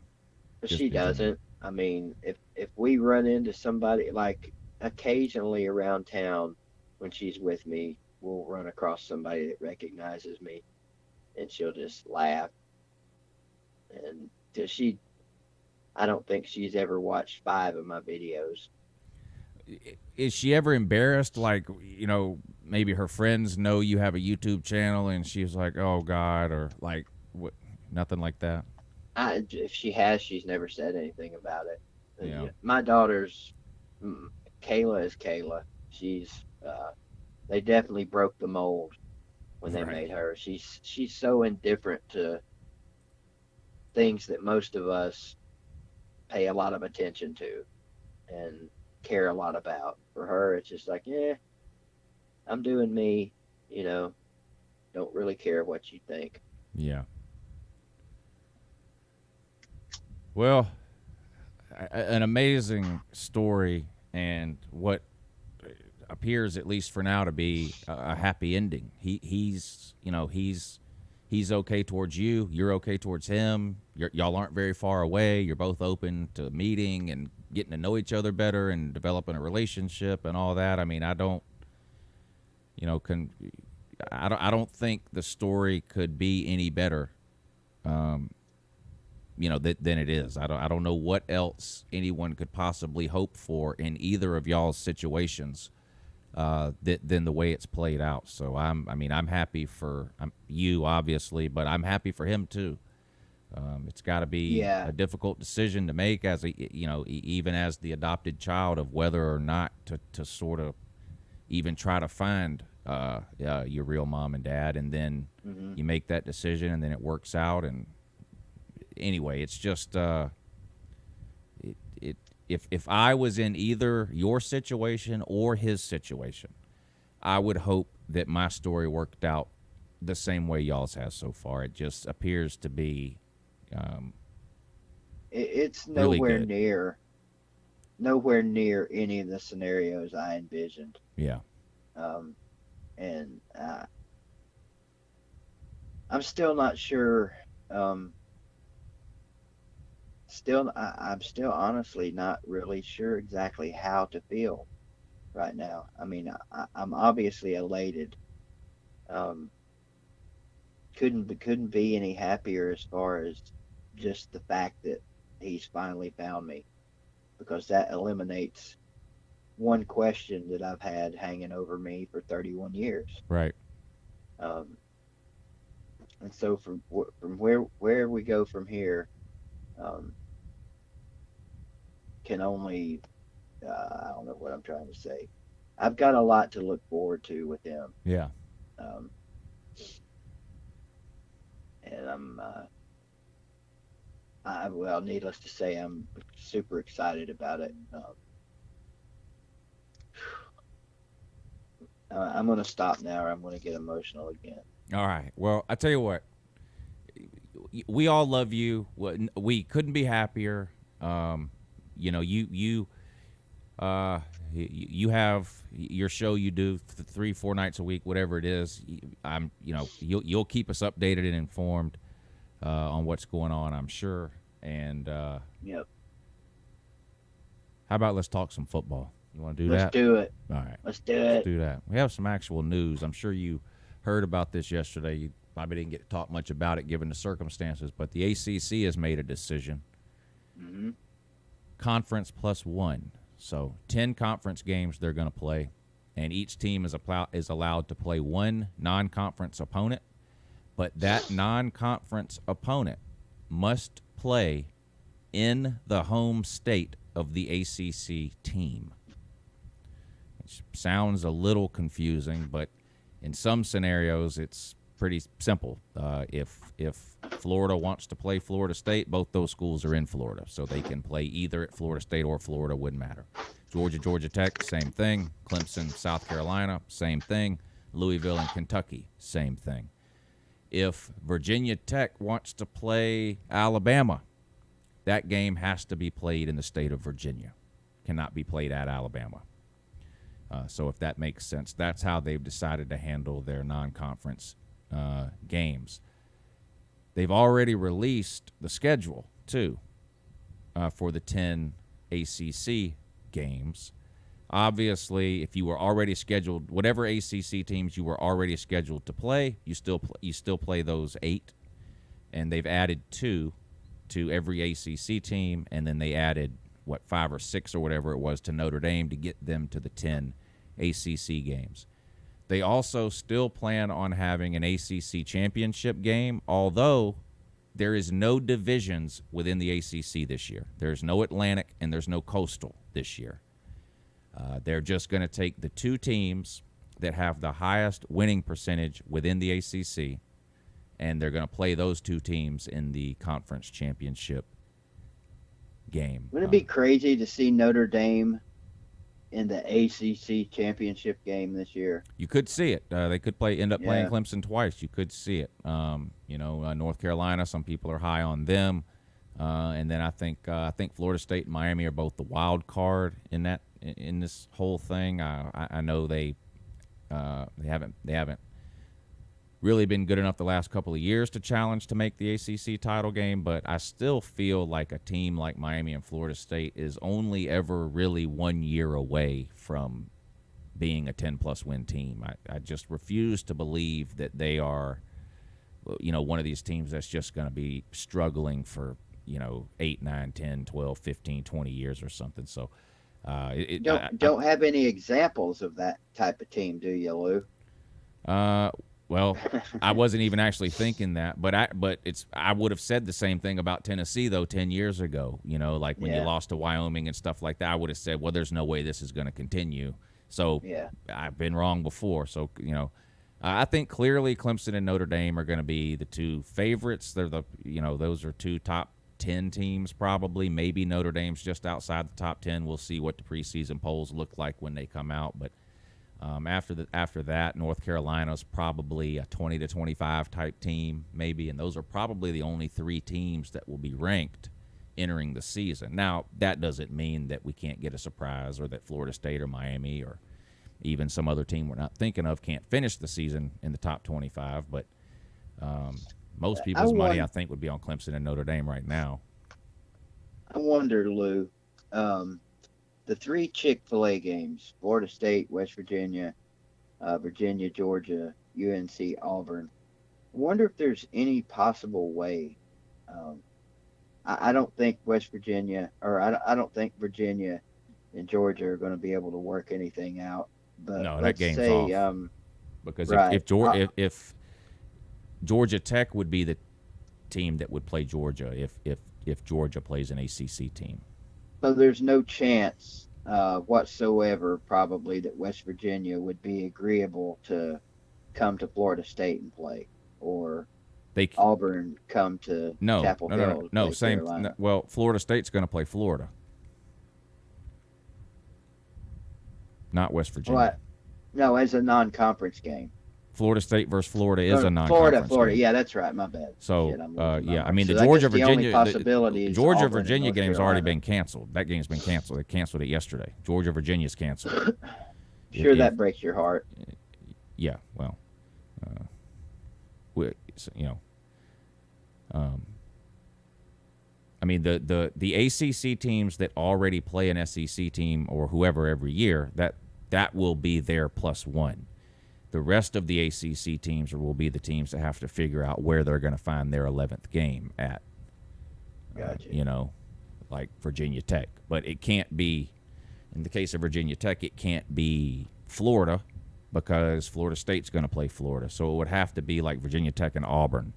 Just She in general. doesn't. I mean, if we run into somebody, like occasionally around town when she's with me, we'll run across somebody that recognizes me and she'll just laugh. And I don't think she's ever watched 5 of my videos. Is she ever embarrassed? Like, maybe her friends know you have a YouTube channel and she's like, oh, God, or like, what? Nothing like that? If she has, she's never said anything about it. Yeah. My daughter's, Kayla is Kayla. They definitely broke the mold when they Right. made her. She's so indifferent to things that most of us pay a lot of attention to and care a lot about. For her, it's just like, yeah, I'm doing me, don't really care what you think. Yeah. Well, an amazing story and what appears, at least for now, to be a happy ending. He's okay towards you. You're okay towards him. Y'all aren't very far away. You're both open to meeting and getting to know each other better and developing a relationship and all that. I mean, I don't think the story could be any better. Than it is. I don't know what else anyone could possibly hope for in either of y'all's situations than the way it's played out. So I'm happy for you, obviously, but I'm happy for him too. It's got to be a difficult decision to make as even as the adopted child, of whether or not to sort of even try to find your real mom and dad, and then you make that decision and then it works out. And anyway, it's just if I was in either your situation or his situation, I would hope that my story worked out the same way y'all's has so far. It just appears to be It's really good. nowhere near any of the scenarios I envisioned. Yeah. And I'm still not sure. I'm still honestly not really sure exactly how to feel right now. I mean, I'm obviously elated. Couldn't be any happier as far as just the fact that he's finally found me, because that eliminates one question that I've had hanging over me for 31 years. Right. Um, and so from where we go from here, um, can only I don't know what I'm trying to say. I've got a lot to look forward to with them. Yeah. Um, and well, needless to say, I'm super excited about it. I'm going to stop now or I'm going to get emotional again. All right. Well, I tell you what. We all love you. We couldn't be happier. You know, you have your show you do 3-4 nights a week, whatever it is. You'll keep us updated and informed on what's going on, I'm sure. And Yep. how about let's talk some football? You want to do Let's that? do it. All right. Let's do Let's it. do that. We have some actual news. I'm sure you heard about this yesterday. You probably didn't get to talk much about it given the circumstances, but the ACC has made a decision. Mm-hmm. Conference plus one. So 10 conference games they're going to play, and each team is allowed to play one non-conference opponent, but that non-conference opponent must play in the home state of the ACC team. Which sounds a little confusing, but in some scenarios it's pretty simple. If Florida wants to play Florida State, both those schools are in Florida, so they can play either at Florida State or Florida, wouldn't matter. Georgia Tech, same thing. Clemson, South Carolina, same thing. Louisville and Kentucky, same thing. If Virginia Tech wants to play Alabama, that game has to be played in the state of Virginia. Cannot be played at Alabama. So if that makes sense, that's how they've decided to handle their non-conference games. They've already released the schedule, too, for the 10 ACC games. Obviously, if you were already scheduled, whatever ACC teams you were already scheduled to play, you still play those 8. And they've added 2 to every ACC team, and then they added, 5 or 6 or whatever it was to Notre Dame to get them to the 10 ACC games. They also still plan on having an ACC championship game, although there is no divisions within the ACC this year. There's no Atlantic and there's no Coastal this year. They're just going to take the 2 teams that have the highest winning percentage within the ACC, and they're going to play those 2 teams in the conference championship game. Wouldn't it be crazy to see Notre Dame in the ACC championship game this year? You could see it. They could end up playing Clemson twice. You could see it. North Carolina, some people are high on them, and then I think Florida State and Miami are both the wild card in this whole thing. I know they haven't really been good enough the last couple of years to challenge to make the ACC title game, but I still feel like a team like Miami and Florida State is only ever really 1 year away from being a 10-plus win team. I just refuse to believe that they are, one of these teams that's just going to be struggling for, 8, 9, 10, 12, 15, 20 years or something. So don't have any examples of that type of team, do you, Lou? Well, I wasn't even actually thinking that, but I would have said the same thing about Tennessee though 10 years ago. Like when you lost to Wyoming and stuff like that, I would have said, well, there's no way this is going to continue. So I've been wrong before. So I think clearly Clemson and Notre Dame are going to be the 2 favorites. They're those are 2 top 10 teams probably. Maybe Notre Dame's just outside the top 10. We'll see what the preseason polls look like when they come out, but. After that, North Carolina's probably a 20 to 25 type team, maybe, and those are probably the only 3 teams that will be ranked entering the season. Now, that doesn't mean that we can't get a surprise or that Florida State or Miami or even some other team we're not thinking of can't finish the season in the top 25, but most people's money, I think, would be on Clemson and Notre Dame right now. I wonder, Lou, the 3 Chick-fil-A games, Florida State, West Virginia, Virginia, Georgia, UNC, Auburn. I wonder if there's any possible way. I don't think West Virginia, or I don't think Virginia and Georgia are going to be able to work anything out. But No, that let's game's say, off. Because right. if Georgia Tech would be the team that would play Georgia if Georgia plays an ACC team. So there's no chance whatsoever, probably, that West Virginia would be agreeable to come to Florida State and play, or Auburn come to Chapel Hill. No, same. No, well, Florida State's going to play Florida, not West Virginia. What? No, as a non-conference game. Florida State versus Florida is a non-conference Florida. game. Yeah, that's right. My bad. So, Shit, I mean, so the Georgia the only Virginia possibility is Georgia Auburn and Virginia North game's already Carolina. been canceled. That game's been canceled. They canceled it yesterday. Georgia Virginia's canceled. Sure, that breaks your heart. Yeah, well, I mean, the ACC teams that already play an SEC team or whoever every year, that will be their +1. The rest of the ACC teams will be the teams that have to figure out where they're going to find their 11th game at. Gotcha. Like Virginia Tech. But it can't be, in the case of Virginia Tech, it can't be Florida because Florida State's going to play Florida. So it would have to be like Virginia Tech and Auburn.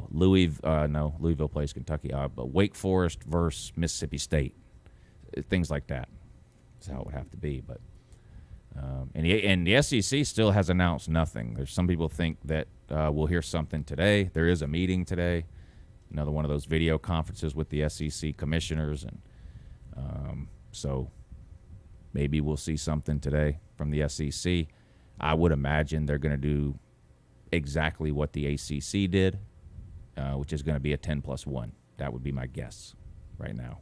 Louisville plays Kentucky, but Wake Forest versus Mississippi State, things like that. That's how it would have to be. But and the SEC still has announced nothing. There's some people think that we'll hear something today. There is a meeting today, another one of those video conferences with the SEC commissioners, and so maybe we'll see something today from the SEC. I would imagine they're going to do exactly what the ACC did, which is going to be a 10+1. That would be my guess right now.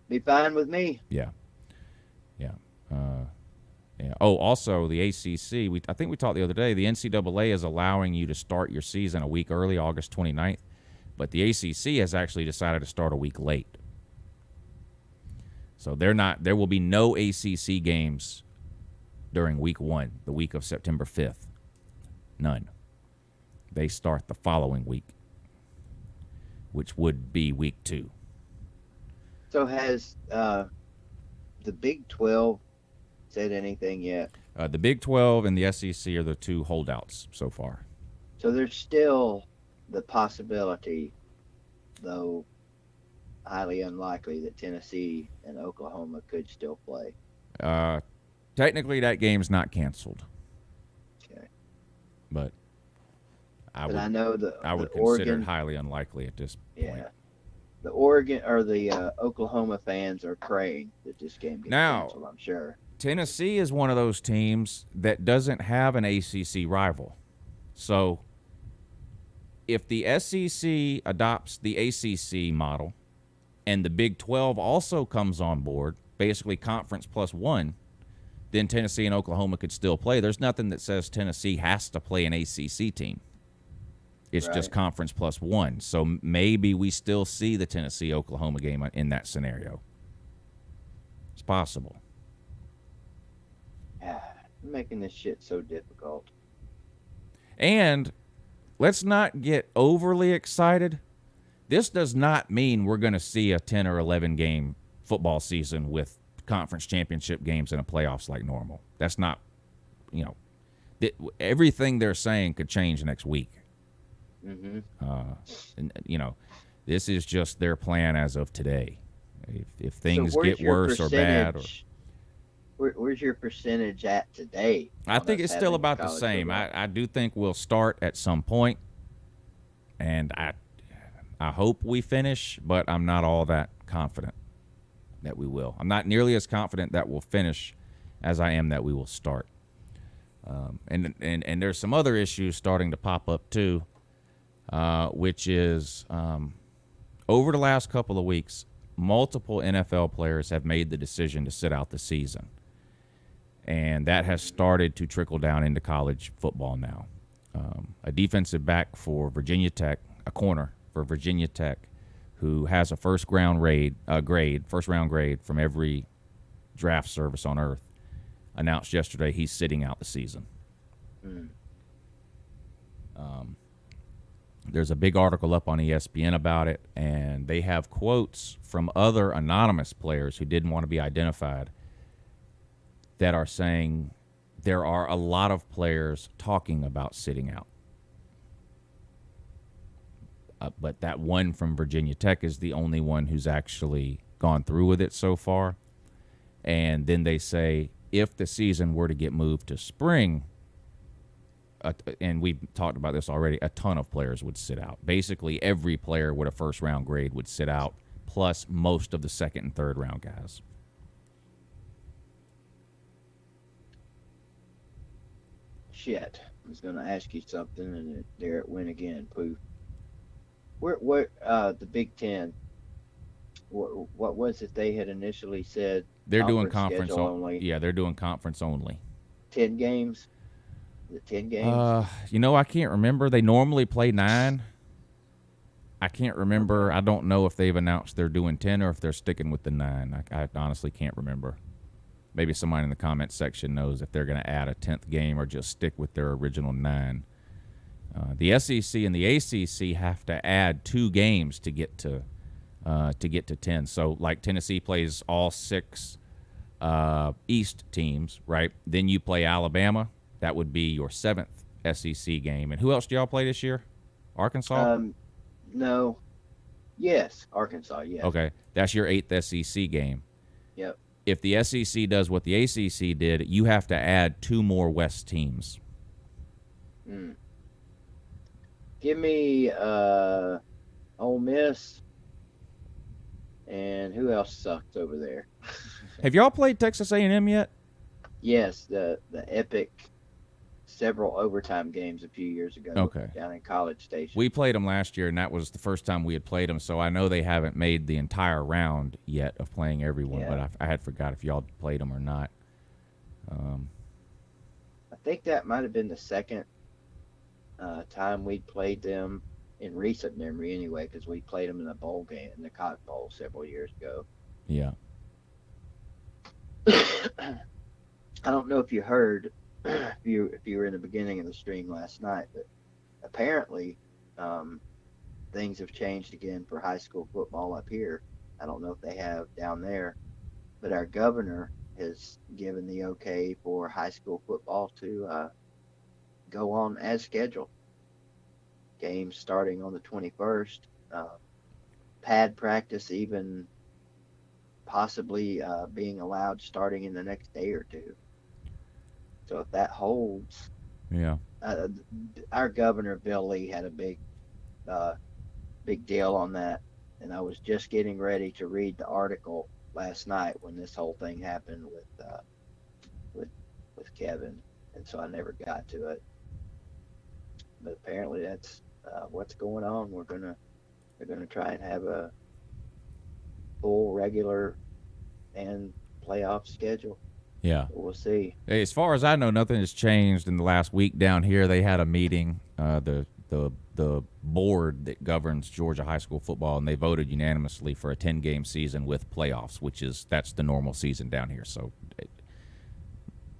Be fine with me. Yeah. Oh, also the ACC. I think we talked the other day. The NCAA is allowing you to start your season a week early, August 29th, but the ACC has actually decided to start a week late. So there will be no ACC games during week 1, the week of September 5th. None. They start the following week, which would be week 2. So has the Big 12 said anything yet? The Big 12 and the SEC are the two holdouts so far. So there's still the possibility, though highly unlikely, that Tennessee and Oklahoma could still play. Technically, that game's not canceled. Okay. But I would consider Oregon, it highly unlikely at this point. Yeah. The Oregon or the Oklahoma fans are praying that this game gets canceled, I'm sure. Tennessee is one of those teams that doesn't have an ACC rival. So if the SEC adopts the ACC model and the Big 12 also comes on board, basically conference +1, then Tennessee and Oklahoma could still play. There's nothing that says Tennessee has to play an ACC team. It's just conference +1. So maybe we still see the Tennessee-Oklahoma game in that scenario. It's possible. I'm making this shit so difficult. And let's not get overly excited. This does not mean we're going to see a 10 or 11 game football season with conference championship games and a playoffs like normal. That's not, everything they're saying could change next week. Mm-hmm. This is just their plan as of today. If things get worse or bad, where's your percentage at today? I think it's still about the same. I do think we'll start at some point, and I hope we finish, but I'm not all that confident that we will. I'm not nearly as confident that we'll finish as I am that we will start. And there's some other issues starting to pop up too, which is over the last couple of weeks, multiple NFL players have made the decision to sit out the season. And that has started to trickle down into college football now. A defensive back for Virginia Tech, a corner for Virginia Tech, who has a first-round grade from every draft service on earth, announced yesterday he's sitting out the season. There's a big article up on ESPN about it, and they have quotes from other anonymous players who didn't want to be identified that are saying there are a lot of players talking about sitting out. But that one from Virginia Tech is the only one who's actually gone through with it so far. And then they say if the season were to get moved to spring, and we've talked about this already, a ton of players would sit out. Basically, every player with a first-round grade would sit out, plus most of the second- and third-round guys. Shit. I was going to ask you something, and there it went again. Poof. Where the Big Ten, what was it they had initially said? They're doing conference schedule only. Yeah, they're doing conference only. 10 games? The 10 games? I can't remember. They normally play 9. I can't remember. I don't know if they've announced they're doing 10 or if they're sticking with the 9. I honestly can't remember. Maybe somebody in the comments section knows if they're going to add a 10th game or just stick with their original 9. The SEC and the ACC have to add 2 games to get to 10. So, like Tennessee plays all 6 East teams, right? Then you play Alabama. That would be your 7th SEC game. And who else do y'all play this year? Arkansas? No. Yes, Arkansas, yes. Okay, that's your 8th SEC game. Yep. If the SEC does what the ACC did, you have to add 2 more West teams. Give me Ole Miss, and who else sucks over there? Have y'all played Texas A&M yet? Yes, the epic several overtime games a few years ago. Okay. Down in College Station. We played them last year, and that was the first time we had played them, so I know they haven't made the entire round yet of playing everyone, Yeah. but I had forgot if y'all played them or not. I think that might have been the second time we'd played them in recent memory anyway, because we played them in the bowl game, in the Cotton Bowl several years ago. Yeah. I don't know if you heard, if you were in the beginning of the stream last night, but apparently things have changed again for high school football up here. I don't know if they have down there, but our governor has given the okay for high school football to go on as scheduled. Games starting on the 21st. Pad practice even possibly being allowed starting in the next day or two. So if that holds, Yeah. Our governor Bill Lee had a big deal on that, and I was just getting ready to read the article last night when this whole thing happened with Kevin, and so I never got to it. But apparently that's what's going on. They're gonna try and have a full regular and playoff schedule. Yeah. We'll see. Hey, as far as I know, nothing has changed in the last week down here. They had a meeting, the board that governs Georgia high school football, and they voted unanimously for a 10-game season with playoffs, that's the normal season down here. So,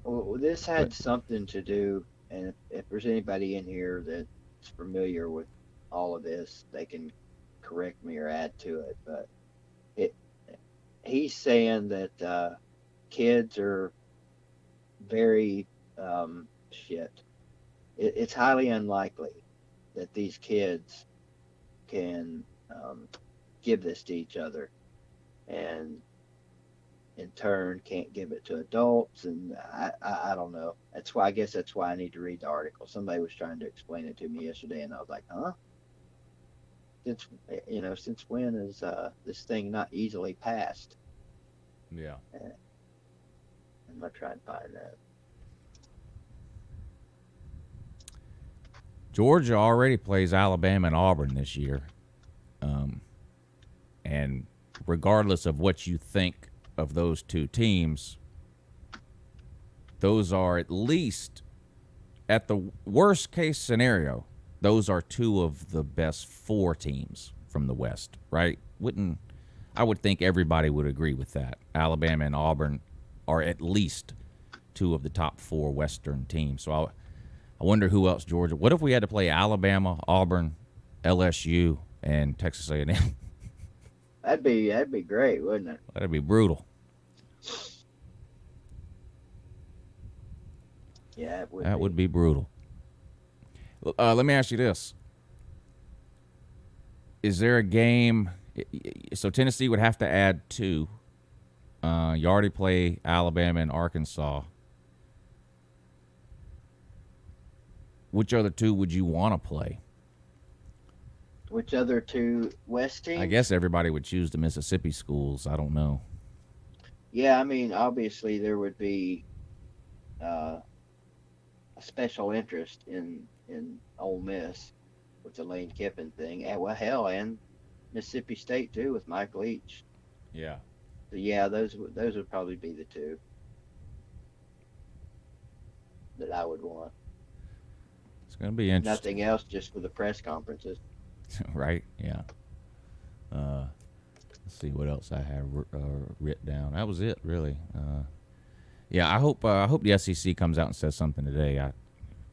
Well, this had something to do, and if there's anybody in here that's familiar with all of this, they can correct me or add to it. But he's saying that kids are very it's highly unlikely that these kids can give this to each other, and in turn can't give it to adults. And I don't know. I guess that's why I need to read the article. Somebody was trying to explain it to me yesterday, and I was like, huh? Since when is this thing not easily passed? yeah. I'm gonna try and find that. Georgia already plays Alabama and Auburn this year. And regardless of what you think of those two teams, those are at least, at the worst case scenario, those are 2 of the best 4 teams from the West, right? I would think everybody would agree with that. Alabama and Auburn are at least 2 of the top 4 Western teams. So I wonder who else Georgia. What if we had to play Alabama, Auburn, LSU and Texas A&M. That'd be great, wouldn't it? That'd be brutal. Yeah, it would. That would be brutal. Let me ask you this. Is there a game? So Tennessee would have to add 2. You already play Alabama and Arkansas. Which other 2 would you want to play? Which other 2 West teams? I guess everybody would choose the Mississippi schools. I don't know. Yeah, I mean, obviously there would be a special interest in Ole Miss with the Lane Kiffin thing. And, well, hell, and Mississippi State too with Mike Leach. Yeah. So, yeah, those would probably be the 2 that I would want. It's going to be interesting. Nothing else, just for the press conferences. Right? Yeah. Let's see what else I have written down. That was it, really. Yeah, I hope the SEC comes out and says something today. I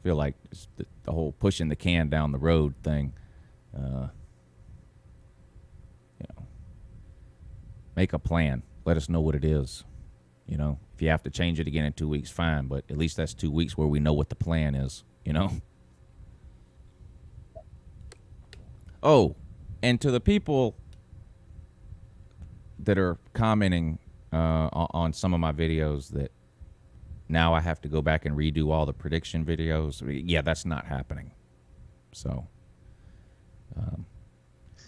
feel like it's the whole pushing the can down the road thing. Make a plan. Let us know what it is. If you have to change it again in 2 weeks, fine. But at least that's 2 weeks where we know what the plan is. Oh, and to the people that are commenting on some of my videos that now I have to go back and redo all the prediction videos. Yeah, that's not happening. So,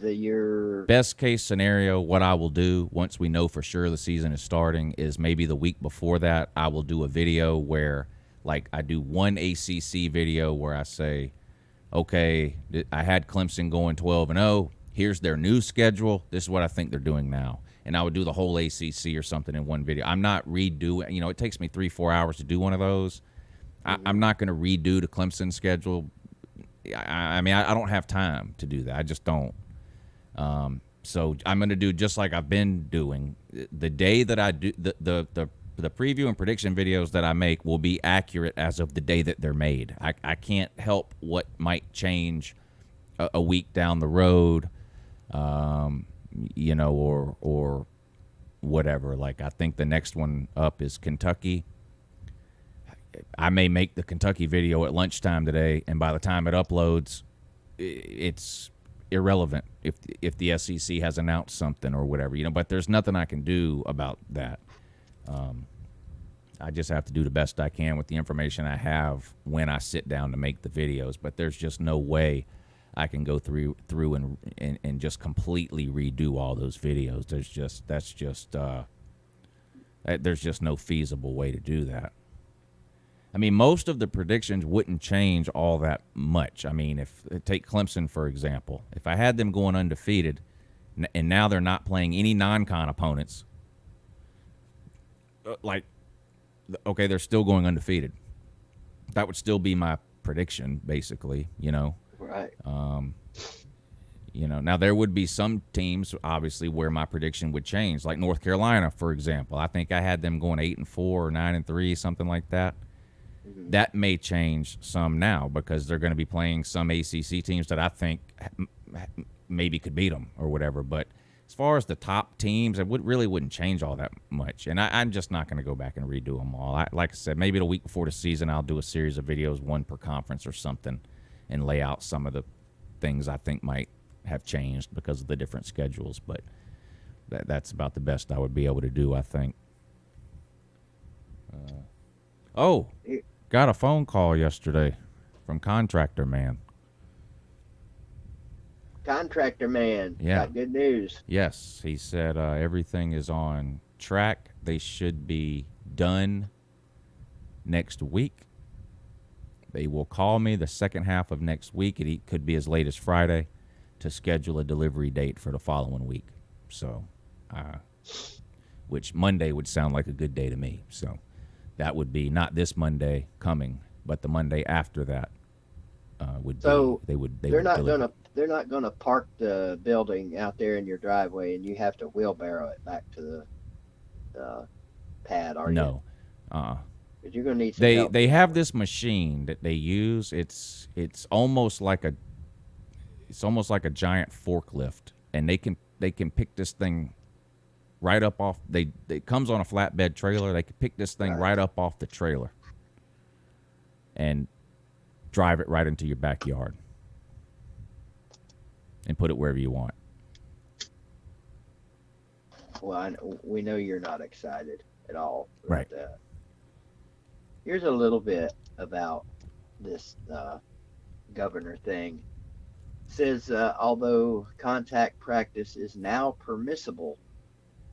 Your best case scenario, what I will do once we know for sure the season is starting is maybe the week before that, I will do a video where, like, I do one ACC video where I say, okay, I had Clemson going 12-0. Here's their new schedule. This is what I think they're doing now. And I would do the whole ACC or something in one video. I'm not redoing, it takes me 3-4 hours to do one of those. I'm not going to redo the Clemson schedule. I mean, I don't have time to do that. I just don't. So I'm going to do just like I've been doing. The day that I do the preview and prediction videos that I make will be accurate as of the day that they're made. I can't help what might change a week down the road, or whatever. Like, I think the next one up is Kentucky. I may make the Kentucky video at lunchtime today, and by the time it uploads, it's irrelevant if the SEC has announced something or whatever, but there's nothing I can do about that. I just have to do the best I can with the information I have when I sit down to make the videos, but there's just no way I can go through and just completely redo all those videos. There's just no feasible way to do that. I mean, most of the predictions wouldn't change all that much. I mean, take Clemson, for example. If I had them going undefeated, and now they're not playing any non-con opponents, okay, they're still going undefeated. That would still be my prediction, basically, Right. Now there would be some teams, obviously, where my prediction would change, like North Carolina, for example. I think I had them going 8-4 or 9-3, something like that. Mm-hmm. That may change some now because they're going to be playing some ACC teams that I think maybe could beat them or whatever. But as far as the top teams, it really wouldn't change all that much. And I'm just not going to go back and redo them all. Like I said, maybe the week before the season, I'll do a series of videos, one per conference or something, and lay out some of the things I think might have changed because of the different schedules. But that's about the best I would be able to do, I think. Got a phone call yesterday from Contractor Man. Contractor Man. Yeah. Got good news. Yes, he said everything is on track. They should be done next week. They will call me the second half of next week. It could be as late as Friday to schedule a delivery date for the following week. So, which Monday would sound like a good day to me. So that would be not this Monday coming, but the Monday after that would so be. They're not gonna park the building out there in your driveway, and you have to wheelbarrow it back to the pad. Are you? No. Because you're gonna need some help. They have this machine that they use. It's almost like it's almost like a giant forklift, and they can pick this thing right up off. It comes on a flatbed trailer. They can pick this thing right up off the trailer and drive it right into your backyard and put it wherever you want. Well, we know you're not excited at all. Right. Here's a little bit about this governor thing. It says, although contact practice is now permissible,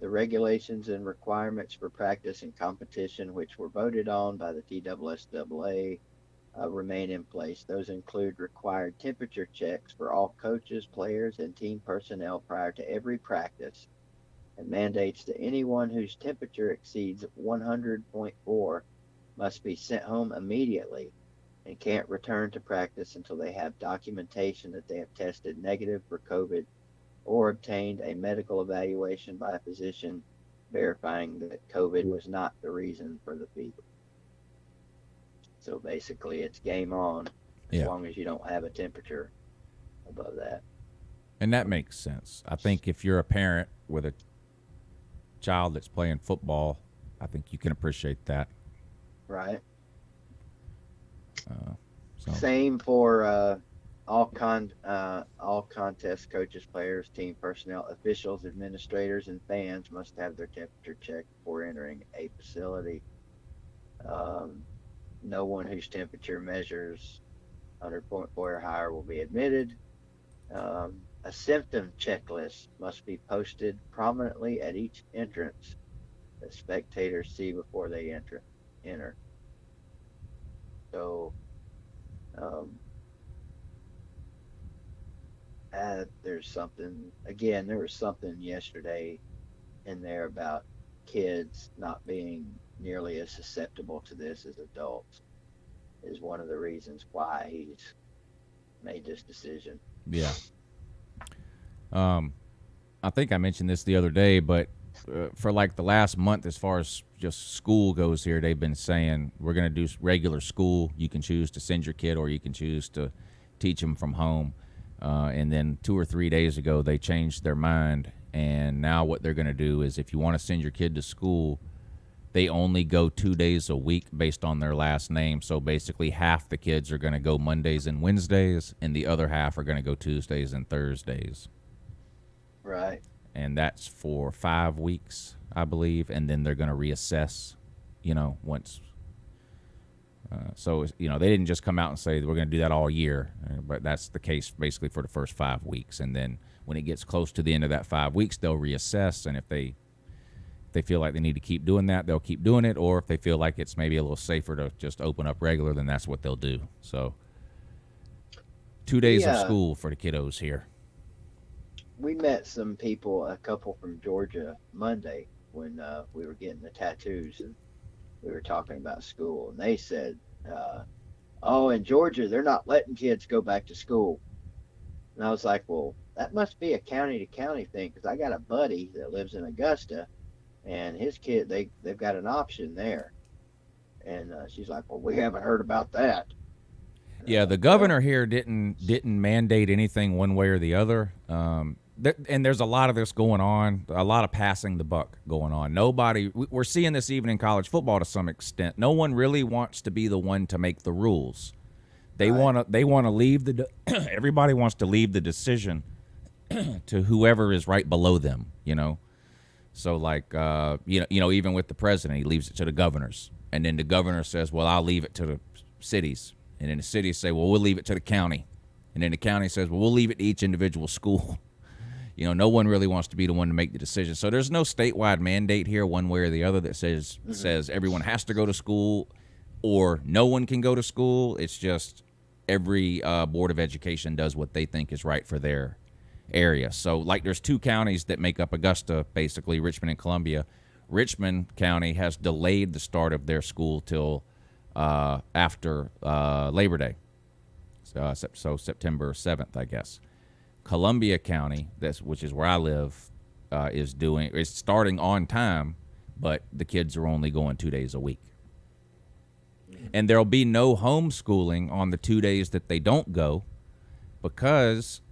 the regulations and requirements for practice and competition, which were voted on by the TSSAA, remain in place. Those include required temperature checks for all coaches, players, and team personnel prior to every practice, and mandates that anyone whose temperature exceeds 100.4 must be sent home immediately and can't return to practice until they have documentation that they have tested negative for COVID or obtained a medical evaluation by a physician verifying that COVID was not the reason for the fever. So basically, it's game on as long as you don't have a temperature above that. And that makes sense. I think if you're a parent with a child that's playing football, I think you can appreciate that. Right. So. Same for all contest coaches, players, team personnel, officials, administrators, and fans must have their temperature checked before entering a facility. No one whose temperature measures 100.4 or higher will be admitted. A symptom checklist must be posted prominently at each entrance that spectators see before they enter. So, there's something, again, there was something yesterday in there about kids not being nearly as susceptible to this as adults is one of the reasons why he's made this decision. Yeah. I think I mentioned this the other day, but for like the last month, as far as just school goes here, they've been saying we're going to do regular school. You can choose to send your kid or you can choose to teach them from home. And then 2 or 3 days ago, they changed their mind. And now what they're going to do is if you want to send your kid to school, they only go 2 days a week based on their last name. So basically half the kids are going to go Mondays and Wednesdays, and the other half are going to go Tuesdays and Thursdays. Right. And that's for 5 weeks, I believe. And then they're going to reassess, once. So, they didn't just come out and say we're going to do that all year. But that's the case basically for the first 5 weeks. And then when it gets close to the end of that 5 weeks, they'll reassess. And if they feel like they need to keep doing that, they'll keep doing it. Or if they feel like it's maybe a little safer to just open up regular, then that's what they'll do. So 2 days of school for the kiddos here. We met some people, a couple from Georgia Monday when we were getting the tattoos, and we were talking about school, and they said, in Georgia, they're not letting kids go back to school. And I was like, well, that must be a county to county thing, because I got a buddy that lives in Augusta, and his kid, they've got an option there. And she's like, well, we haven't heard about that. Yeah, the governor here didn't mandate anything one way or the other. And there's a lot of this going on, a lot of passing the buck going on. We're seeing this even in college football to some extent. No one really wants to be the one to make the rules. They want to leave everybody wants to leave the decision to whoever is right below them, So like, even with the president, he leaves it to the governors. And then the governor says, well, I'll leave it to the cities. And then the cities say, well, we'll leave it to the county. And then the county says, well, we'll leave it to each individual school. No one really wants to be the one to make the decision. So there's no statewide mandate here one way or the other that says everyone has to go to school or no one can go to school. It's just every Board of Education does what they think is right for their area. So like there's 2 counties that make up Augusta, basically Richmond and Columbia. Richmond County has delayed the start of their school till after Labor Day. So September 7th, I guess. Columbia County, which is where I live, is starting on time, but the kids are only going 2 days a week. And there'll be no homeschooling on the 2 days that they don't go because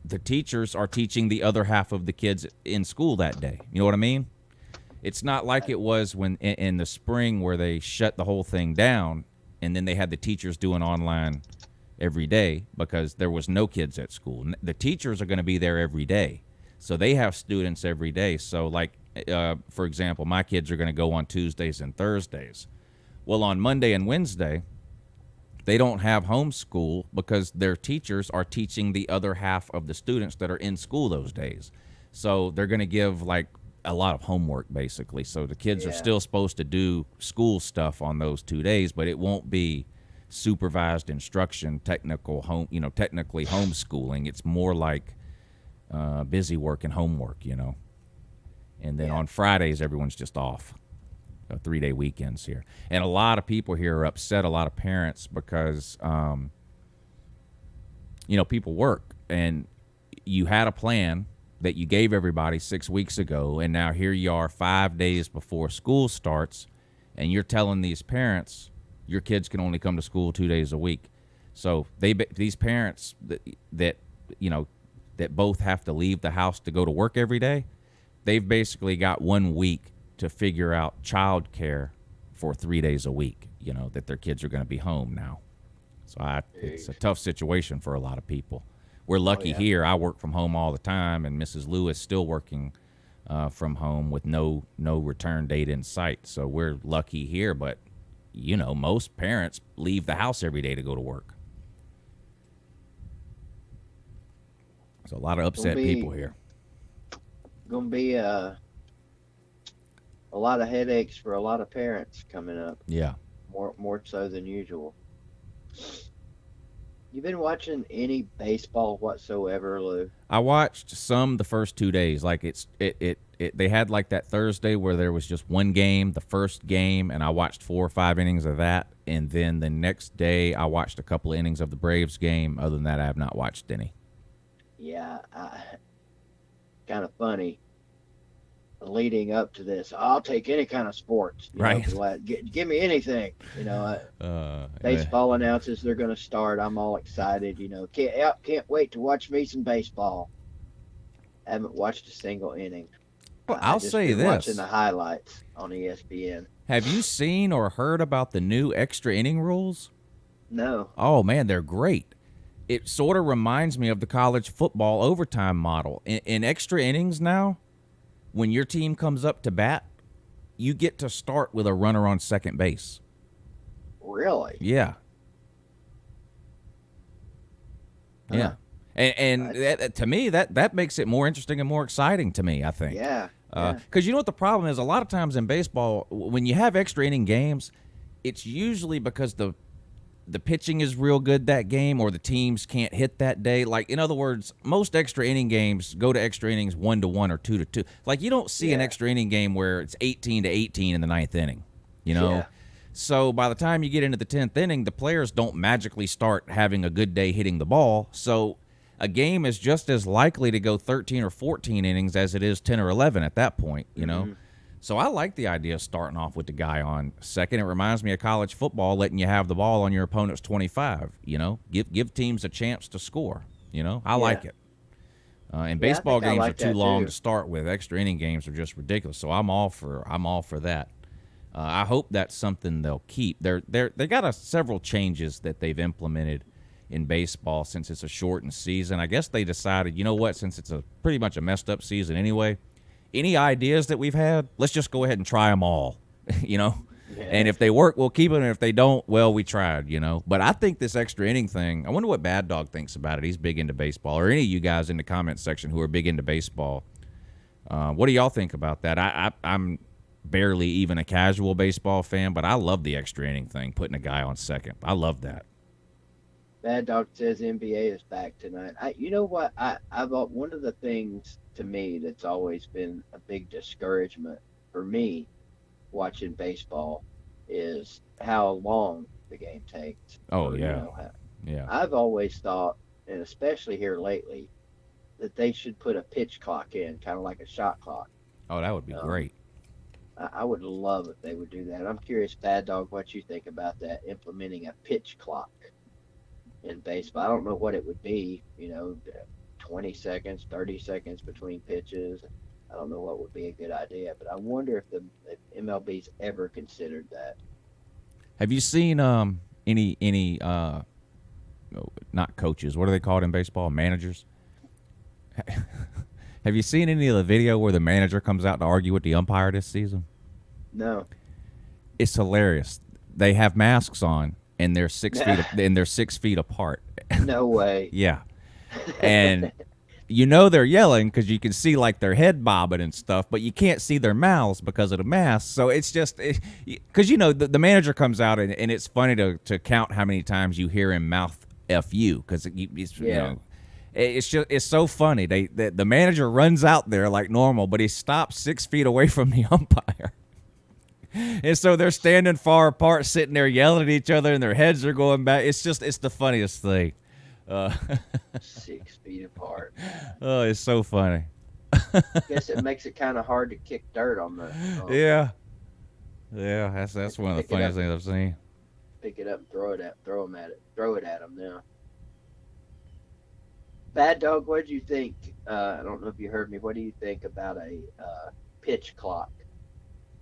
the teachers are teaching the other half of the kids in school that day. You know what I mean? It's not like it was when in the spring where they shut the whole thing down and then they had the teachers doing online every day because there was no kids at school. The teachers are going to be there every day. So they have students every day. So like, for example, my kids are going to go on Tuesdays and Thursdays. Well, on Monday and Wednesday, they don't have homeschool because their teachers are teaching the other half of the students that are in school those days. So they're going to give like a lot of homework basically. So the kids are still supposed to do school stuff on those 2 days, but it won't be supervised instruction, technically homeschooling. It's more like busy work and homework, And then on Fridays, everyone's just off. 3-day weekends here. And a lot of people here are upset, a lot of parents, because, people work. And you had a plan that you gave everybody 6 weeks ago, and now here you are 5 days before school starts, and you're telling these parents your kids can only come to school 2 days a week. So these parents that both have to leave the house to go to work every day, they've basically got 1 week to figure out childcare for 3 days a week, that their kids are going to be home now. So it's a tough situation for a lot of people. We're lucky here. I work from home all the time, and Mrs. Lewis still working from home with no return date in sight. So we're lucky here, but, most parents leave the house every day to go to work. So a lot of upset people here. Going to be a lot of headaches for a lot of parents coming up. Yeah. More so than usual. You been watching any baseball whatsoever, Lou? I watched some the first 2 days. Like they had like that Thursday where there was just one game, the first game, and I watched 4 or 5 innings of that. And then the next day I watched a couple of innings of the Braves game. Other than that, I have not watched any. Yeah, kind of funny. Leading up to this, I'll take any kind of sports. Right. Give me anything. Baseball announces they're going to start. I'm all excited. Can't wait to watch me some baseball. Haven't watched a single inning. Well, I'll say this. Watching the highlights on ESPN. Have you seen or heard about the new extra inning rules? No. Oh, man, they're great. It sort of reminds me of the college football overtime model. In extra innings now, when your team comes up to bat, you get to start with a runner on second base. Really? Yeah. Yeah. And that, to me, that makes it more interesting and more exciting to me, I think. Yeah. Because you know what the problem is? A lot of times in baseball, when you have extra inning games, it's usually because the pitching is real good that game or the teams can't hit that day. Like, in other words, most extra inning games go to extra innings 1-1 or 2-2. Like, you don't see an extra inning game where it's 18-18 in the 9th inning, Yeah. So by the time you get into the 10th inning, the players don't magically start having a good day hitting the ball. So a game is just as likely to go 13 or 14 innings as it is 10 or 11 at that point, So I like the idea of starting off with the guy on second. It reminds me of college football, letting you have the ball on your opponent's 25, Give teams a chance to score, I like it. And baseball games are too long to start with. Extra inning games are just ridiculous. So I'm all for that. I hope that's something they'll keep. They got several changes that they've implemented in baseball since it's a shortened season. I guess they decided, since it's a pretty much a messed up season anyway, any ideas that we've had, let's just go ahead and try them all, Yeah. And if they work, we'll keep it. And if they don't, well, we tried, But I think this extra inning thing, I wonder what Bad Dog thinks about it. He's big into baseball. Or any of you guys in the comment section who are big into baseball. What do y'all think about that? I'm barely even a casual baseball fan, but I love the extra inning thing, putting a guy on second. I love that. Bad Dog says NBA is back tonight. You know what? One of the things to me that's always been a big discouragement for me watching baseball is how long the game takes. Oh, yeah. Yeah. I've always thought, and especially here lately, that they should put a pitch clock in, kind of like a shot clock. Oh, that would be great. I would love if they would do that. I'm curious, Bad Dog, what you think about that, implementing a pitch clock in baseball. I don't know what it would be, 20 seconds, 30 seconds between pitches. I don't know what would be a good idea, but I wonder if MLB's ever considered that. Have you seen any not coaches? What are they called in baseball? Managers. Have you seen any of the video where the manager comes out to argue with the umpire this season? No. It's hilarious. They have masks on and they're 6 feet apart. No way. Yeah, and you know they're yelling because you can see like their head bobbing and stuff, but you can't see their mouths because of the mask. So it's just because the manager comes out and it's funny to count how many times you hear him mouth "f you" because it's so funny. The manager runs out there like normal, but he stops 6 feet away from the umpire. And so they're standing far apart, sitting there yelling at each other, and their heads are going back. It's the funniest thing. 6 feet apart. Oh, it's so funny. I guess it makes it kind of hard to kick dirt on the. Yeah, that's one of the funniest things I've seen. Pick it up and throw it at them now. Bad Dog, what did you think? I don't know if you heard me. What do you think about a pitch clock?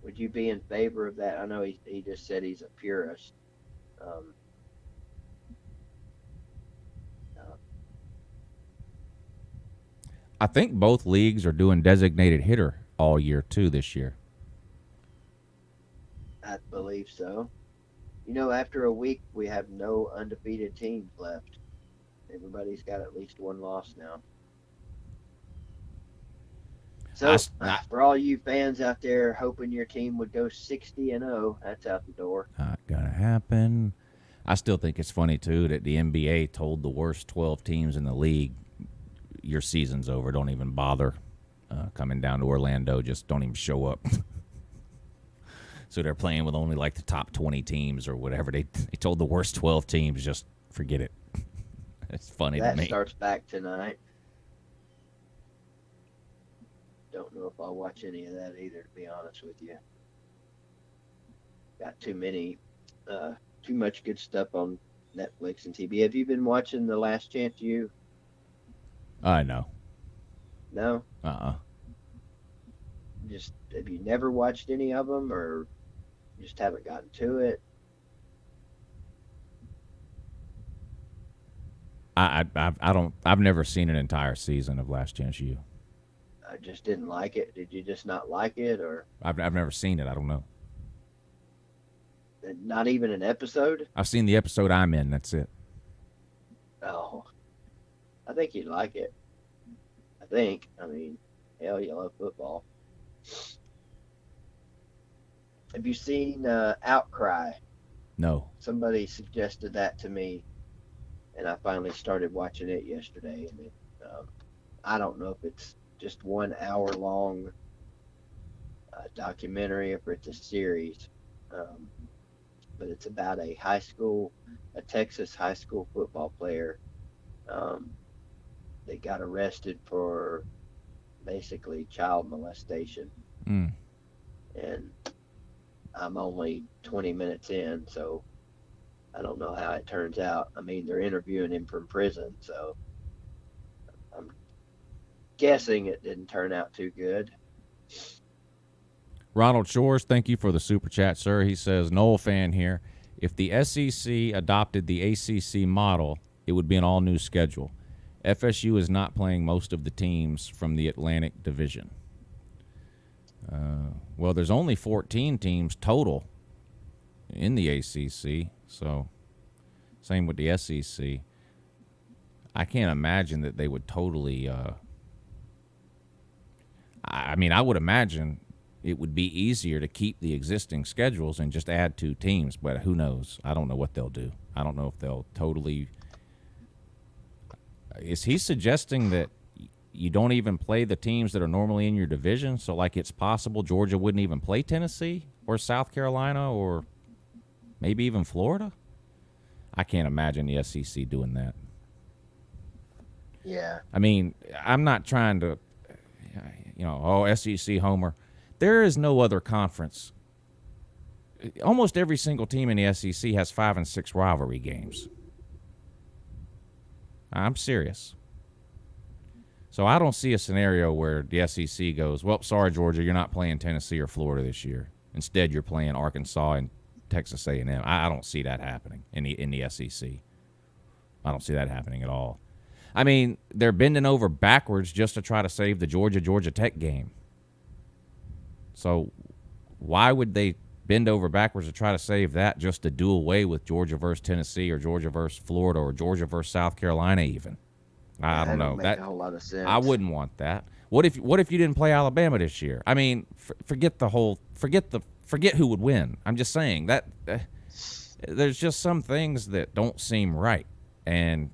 Would you be in favor of that? I know he just said he's a purist. I think both leagues are doing designated hitter all year too this year. I believe so. After a week, we have no undefeated teams left. Everybody's got at least one loss now. So, for all you fans out there hoping your team would go 60-0, that's out the door. Not gonna happen. I still think it's funny too that the NBA told the worst 12 teams in the league, your season's over. Don't even bother coming down to Orlando. Just don't even show up. So they're playing with only like the top 20 teams or whatever. They told the worst 12 teams, just forget it. It's funny to me. That starts back tonight. Don't know if I'll watch any of that either, to be honest with you. Got too much good stuff on Netflix and TV. Have you been watching The Last Chance U? I know. No? Uh-uh. Have you never watched any of them, or just haven't gotten to it? I've never seen an entire season of Last Chance U. I just didn't like it. Did you just not like it, or I've never seen it. I don't know. not even an episode? I've seen the episode I'm in. That's it. Oh, I think you'd like it. I mean, hell, you love football. Have you seen Outcry? No. Somebody suggested that to me, and I finally started watching it yesterday. And I don't know if it's just 1 hour long documentary or if it's a series, but it's about a Texas high school football player that got arrested for basically child molestation. Mm. And I'm only 20 minutes in, so I don't know how it turns out. I mean, they're interviewing him from prison, so I'm guessing it didn't turn out too good. Ronald Shores, thank you for the super chat, sir. He says, Noel fan here. If the SEC adopted the ACC model, it would be an all-new schedule. FSU is not playing most of the teams from the Atlantic Division. Well, there's only 14 teams total in the ACC, so same with the SEC. I can't imagine that they would totally I would imagine it would be easier to keep the existing schedules and just add 2 teams, but who knows? I don't know what they'll do. I don't know if they'll totally... Is he suggesting that you don't even play the teams that are normally in your division? So, like, it's possible Georgia wouldn't even play Tennessee or South Carolina or maybe even Florida? I can't imagine the SEC doing that. Yeah. I mean, I'm not trying to, SEC homer. There is no other conference. Almost every single team in the SEC has 5 and 6 rivalry games. I'm serious. So I don't see a scenario where the SEC goes, well, sorry, Georgia, you're not playing Tennessee or Florida this year. Instead, you're playing Arkansas and Texas A&M. I don't see that happening in the SEC. I don't see that happening at all. I mean, they're bending over backwards just to try to save the Georgia Tech game. So why would they bend over backwards to try to save that just to do away with Georgia versus Tennessee or Georgia versus Florida or Georgia versus South Carolina even? I don't know. That make a whole lot of sense. I wouldn't want that. What if you didn't play Alabama this year? I mean, forget who would win. I'm just saying that there's just some things that don't seem right. And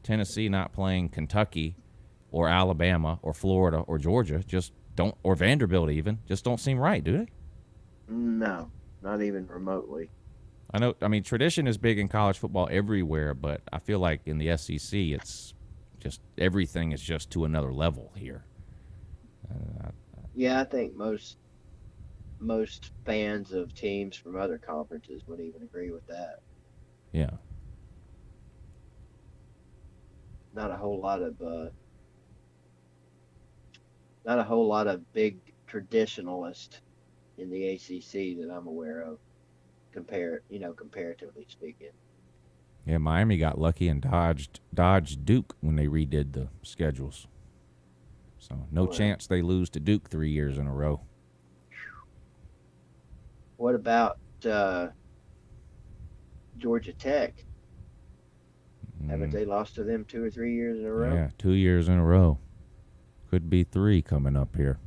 Tennessee not playing Kentucky or Alabama or Florida or Georgia just don't, or Vanderbilt even, just don't seem right, do they? No, not even remotely. I mean, tradition is big in college football everywhere, but I feel like in the SEC, it's just everything is just to another level here. Yeah, I think most fans of teams from other conferences would even agree with that. Yeah. Not a whole lot of big traditionalists in the ACC that I'm aware of. Comparatively speaking. Yeah, Miami got lucky and dodged Duke when they redid the schedules. So no chance they lose to Duke 3 years in a row. What about Georgia Tech? Haven't they lost to them 2 or 3 years in a row? Yeah, 2 years in a row. Could be 3 coming up here.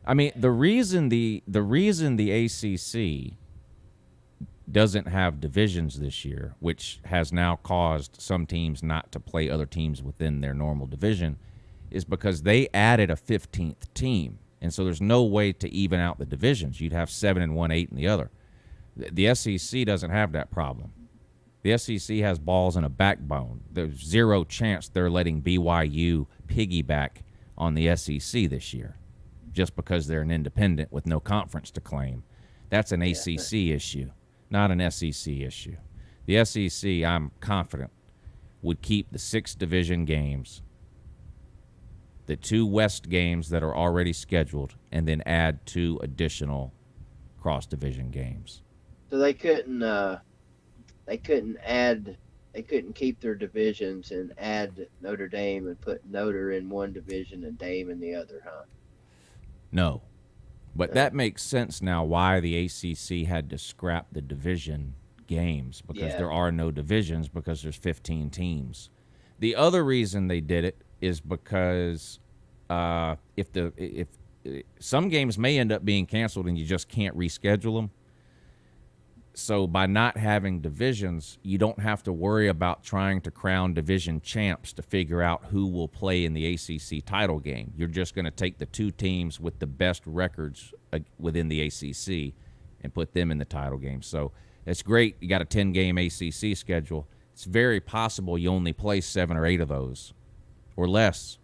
I mean, the reason the ACC doesn't have divisions this year, which has now caused some teams not to play other teams within their normal division, is because they added a 15th team. And so there's no way to even out the divisions. You'd have 7 in one, 8 in the other. The SEC doesn't have that problem. The SEC has balls and a backbone. There's zero chance they're letting BYU piggyback on the SEC this year just because they're an independent with no conference to claim. That's an ACC issue, not an SEC issue. The SEC, I'm confident, would keep the 6 division games, the 2 West games that are already scheduled, and then add 2 additional cross-division games. So they couldn't keep their divisions and add Notre Dame and put Notre in one division and Dame in the other, huh? No. But that makes sense now why the ACC had to scrap the division games, because there are no divisions because there's 15 teams. The other reason they did it is because if some games may end up being canceled and you just can't reschedule them. So by not having divisions, you don't have to worry about trying to crown division champs to figure out who will play in the ACC title game. You're just going to take the 2 teams with the best records within the ACC and put them in the title game. So it's great. You got a 10-game ACC schedule. It's very possible you only play 7 or 8 of those or less.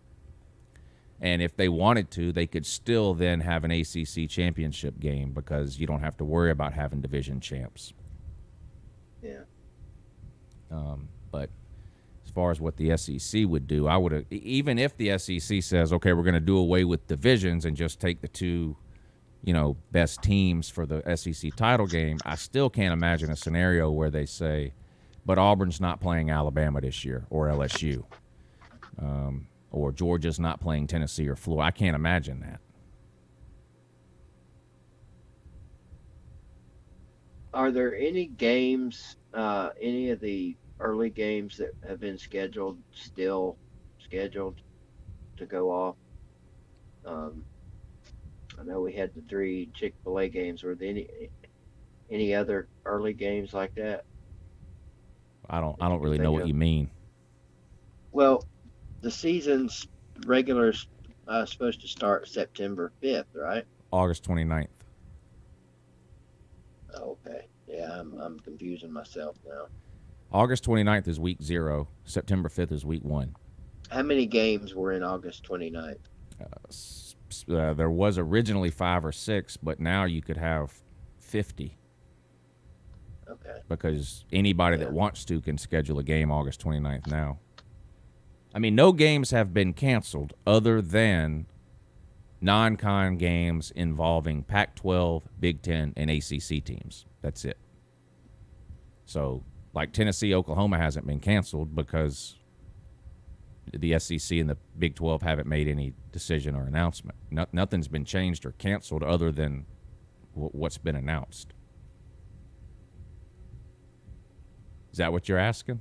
And if they wanted to, they could still then have an ACC championship game because you don't have to worry about having division champs. Yeah. But as far as what the SEC would do, I would, even if the SEC says, okay, we're going to do away with divisions and just take the 2, best teams for the SEC title game, I still can't imagine a scenario where they say, but Auburn's not playing Alabama this year or LSU. Or Georgia's not playing Tennessee or Florida. I can't imagine that. Are there any games, any of the early games that have been still scheduled to go off? I know we had the 3 Chick-fil-A games. Were there any other early games like that? I don't really know what you mean. Well, the season's regular supposed to start September 5th, right? August 29th. Okay. Yeah, I'm confusing myself now. August 29th is week 0. September 5th is week 1. How many games were in August 29th? There was originally 5 or 6, but now you could have 50. Okay. because anybody that wants to can schedule a game August 29th now. I mean, no games have been canceled other than non-con games involving Pac-12, Big Ten, and ACC teams. That's it. So, like Tennessee, Oklahoma hasn't been canceled because the SEC and the Big 12 haven't made any decision or announcement. Nothing's been changed or canceled other than what's been announced. Is that what you're asking?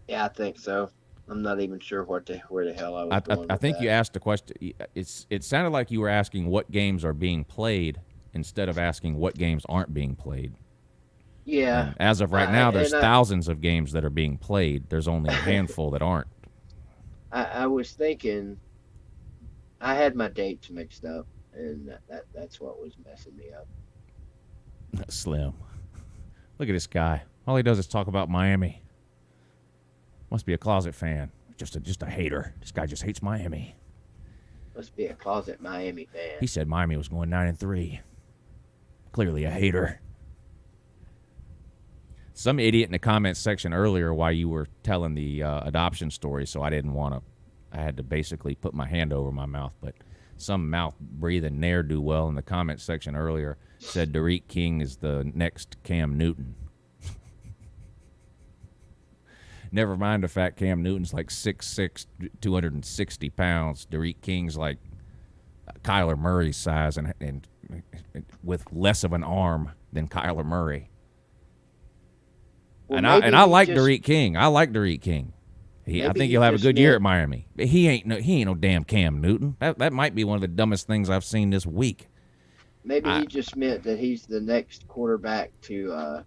Yeah, I think so. I'm not even sure where the hell I was going. I think with you that. asked a question. It sounded like you were asking what games are being played instead of asking what games aren't being played. Yeah. And as of right now, there's and thousands of games that are being played. There's only a handful that aren't. I was thinking, I had my dates mixed up, and that's what was messing me up. Slim. Look at this guy. All he does is talk about Miami. Must be a closet fan. Just a hater. This guy just hates Miami. Must be a closet Miami fan. He said Miami was going 9-3. Clearly a hater. Some idiot in the comments section earlier while you were telling the adoption story, so I didn't want to. I had to basically put my hand over my mouth, but some mouth-breathing ne'er-do-well in the comments section earlier said Derek King is the next Cam Newton. Never mind the fact Cam Newton's like 6'6", 260 pounds. Derek King's like Kyler Murray's size and with less of an arm than Kyler Murray. Well, and I like just- Derek King. I like Derek King. I Maybe think he he'll have a just good year meant- at Miami. But he ain't no damn Cam Newton. That might be one of the dumbest things I've seen this week. Maybe he just meant that he's the next quarterback to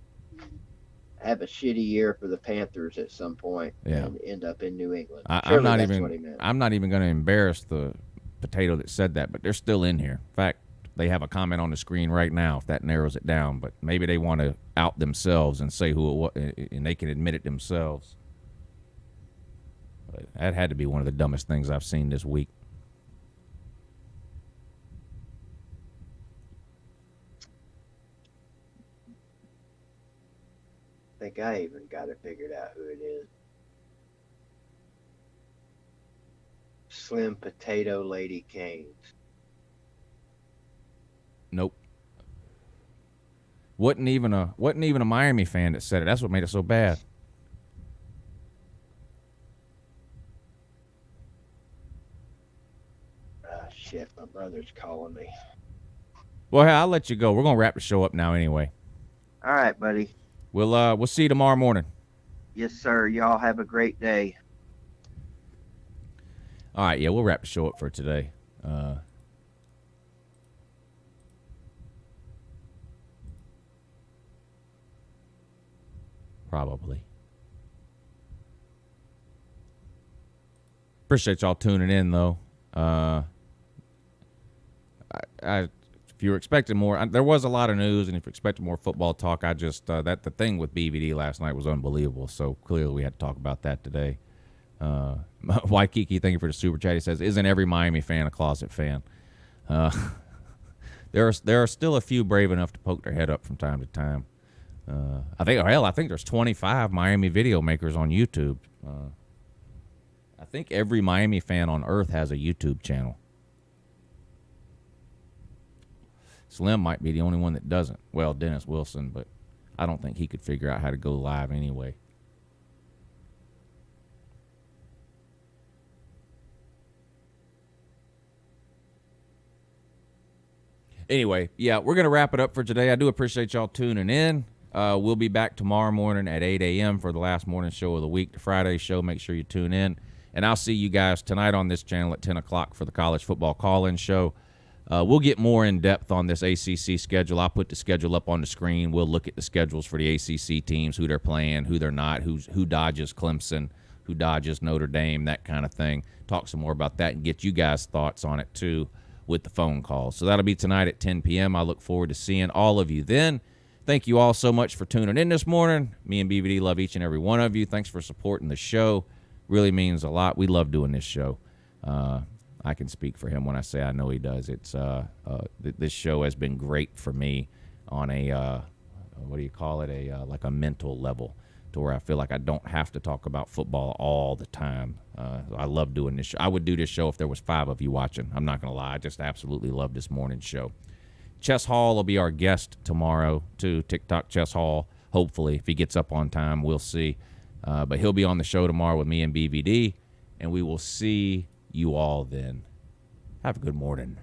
have a shitty year for the Panthers at some point and end up in New England. I'm Surely not that's even. what he meant. I'm not even going to embarrass the potato that said that, but they're still in here. In fact, they have a comment on the screen right now. If that narrows it down, but maybe they want to out themselves and say who it was, and they can admit it themselves. But that had to be one of the dumbest things I've seen this week. I think I even got it figured out who it is. Slim Potato Lady Canes. Nope. Wasn't even a Miami fan that said it. That's what made it so bad. Ah, shit, my brother's calling me. Well, hey, I'll let you go. We're gonna wrap the show up now anyway. All right, buddy. We'll see you tomorrow morning. Yes, sir. Y'all have a great day. All right, yeah, we'll wrap the show up for today. Probably. Appreciate y'all tuning in, though. If you were expecting more, there was a lot of news, and if you're expecting more football talk, the thing with BVD last night was unbelievable. So clearly, we had to talk about that today. Waikiki, thank you for the super chat. He says, "Isn't every Miami fan a closet fan?" There are still a few brave enough to poke their head up from time to time. I think there's 25 Miami video makers on YouTube. I think every Miami fan on earth has a YouTube channel. Slim might be the only one that doesn't. Well, Dennis Wilson, but I don't think he could figure out how to go live anyway. Anyway, yeah, we're going to wrap it up for today. I do appreciate y'all tuning in. We'll be back tomorrow morning at 8 a.m. for the last morning show of the week, the Friday show. Make sure you tune in. And I'll see you guys tonight on this channel at 10 o'clock for the college football call-in show. We'll get more in depth on this ACC schedule. I'll put the schedule up on the screen. We'll look at the schedules for the ACC teams, who they're playing, who they're not, who dodges Clemson, who dodges Notre Dame, that kind of thing. Talk some more about that and get you guys' thoughts on it, too, with the phone calls. So that'll be tonight at 10 p.m. I look forward to seeing all of you then. Thank you all so much for tuning in this morning. Me and BVD love each and every one of you. Thanks for supporting the show. Really means a lot. We love doing this show. I can speak for him when I say I know he does. It's this show has been great for me on a what do you call it, like a mental level, to where I feel like I don't have to talk about football all the time. I love doing this show. I would do this show if there was 5 of you watching. I'm not going to lie. I just absolutely love this morning's show. Chess Hall will be our guest tomorrow, too. TikTok Chess Hall, hopefully. If he gets up on time, we'll see. But he'll be on the show tomorrow with me and BVD, and we will see you all then. Have a good morning.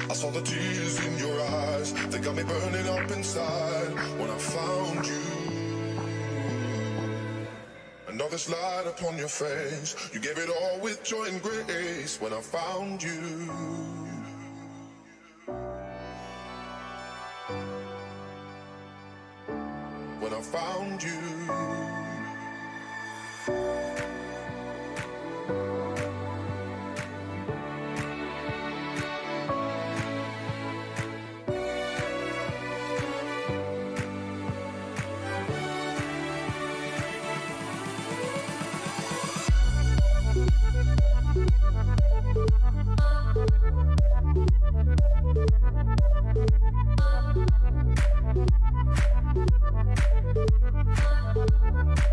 I saw the tears in your eyes, they got me burning up inside when I found you. Another slide upon your face, you gave it all with joy and grace when I found you. When I found you.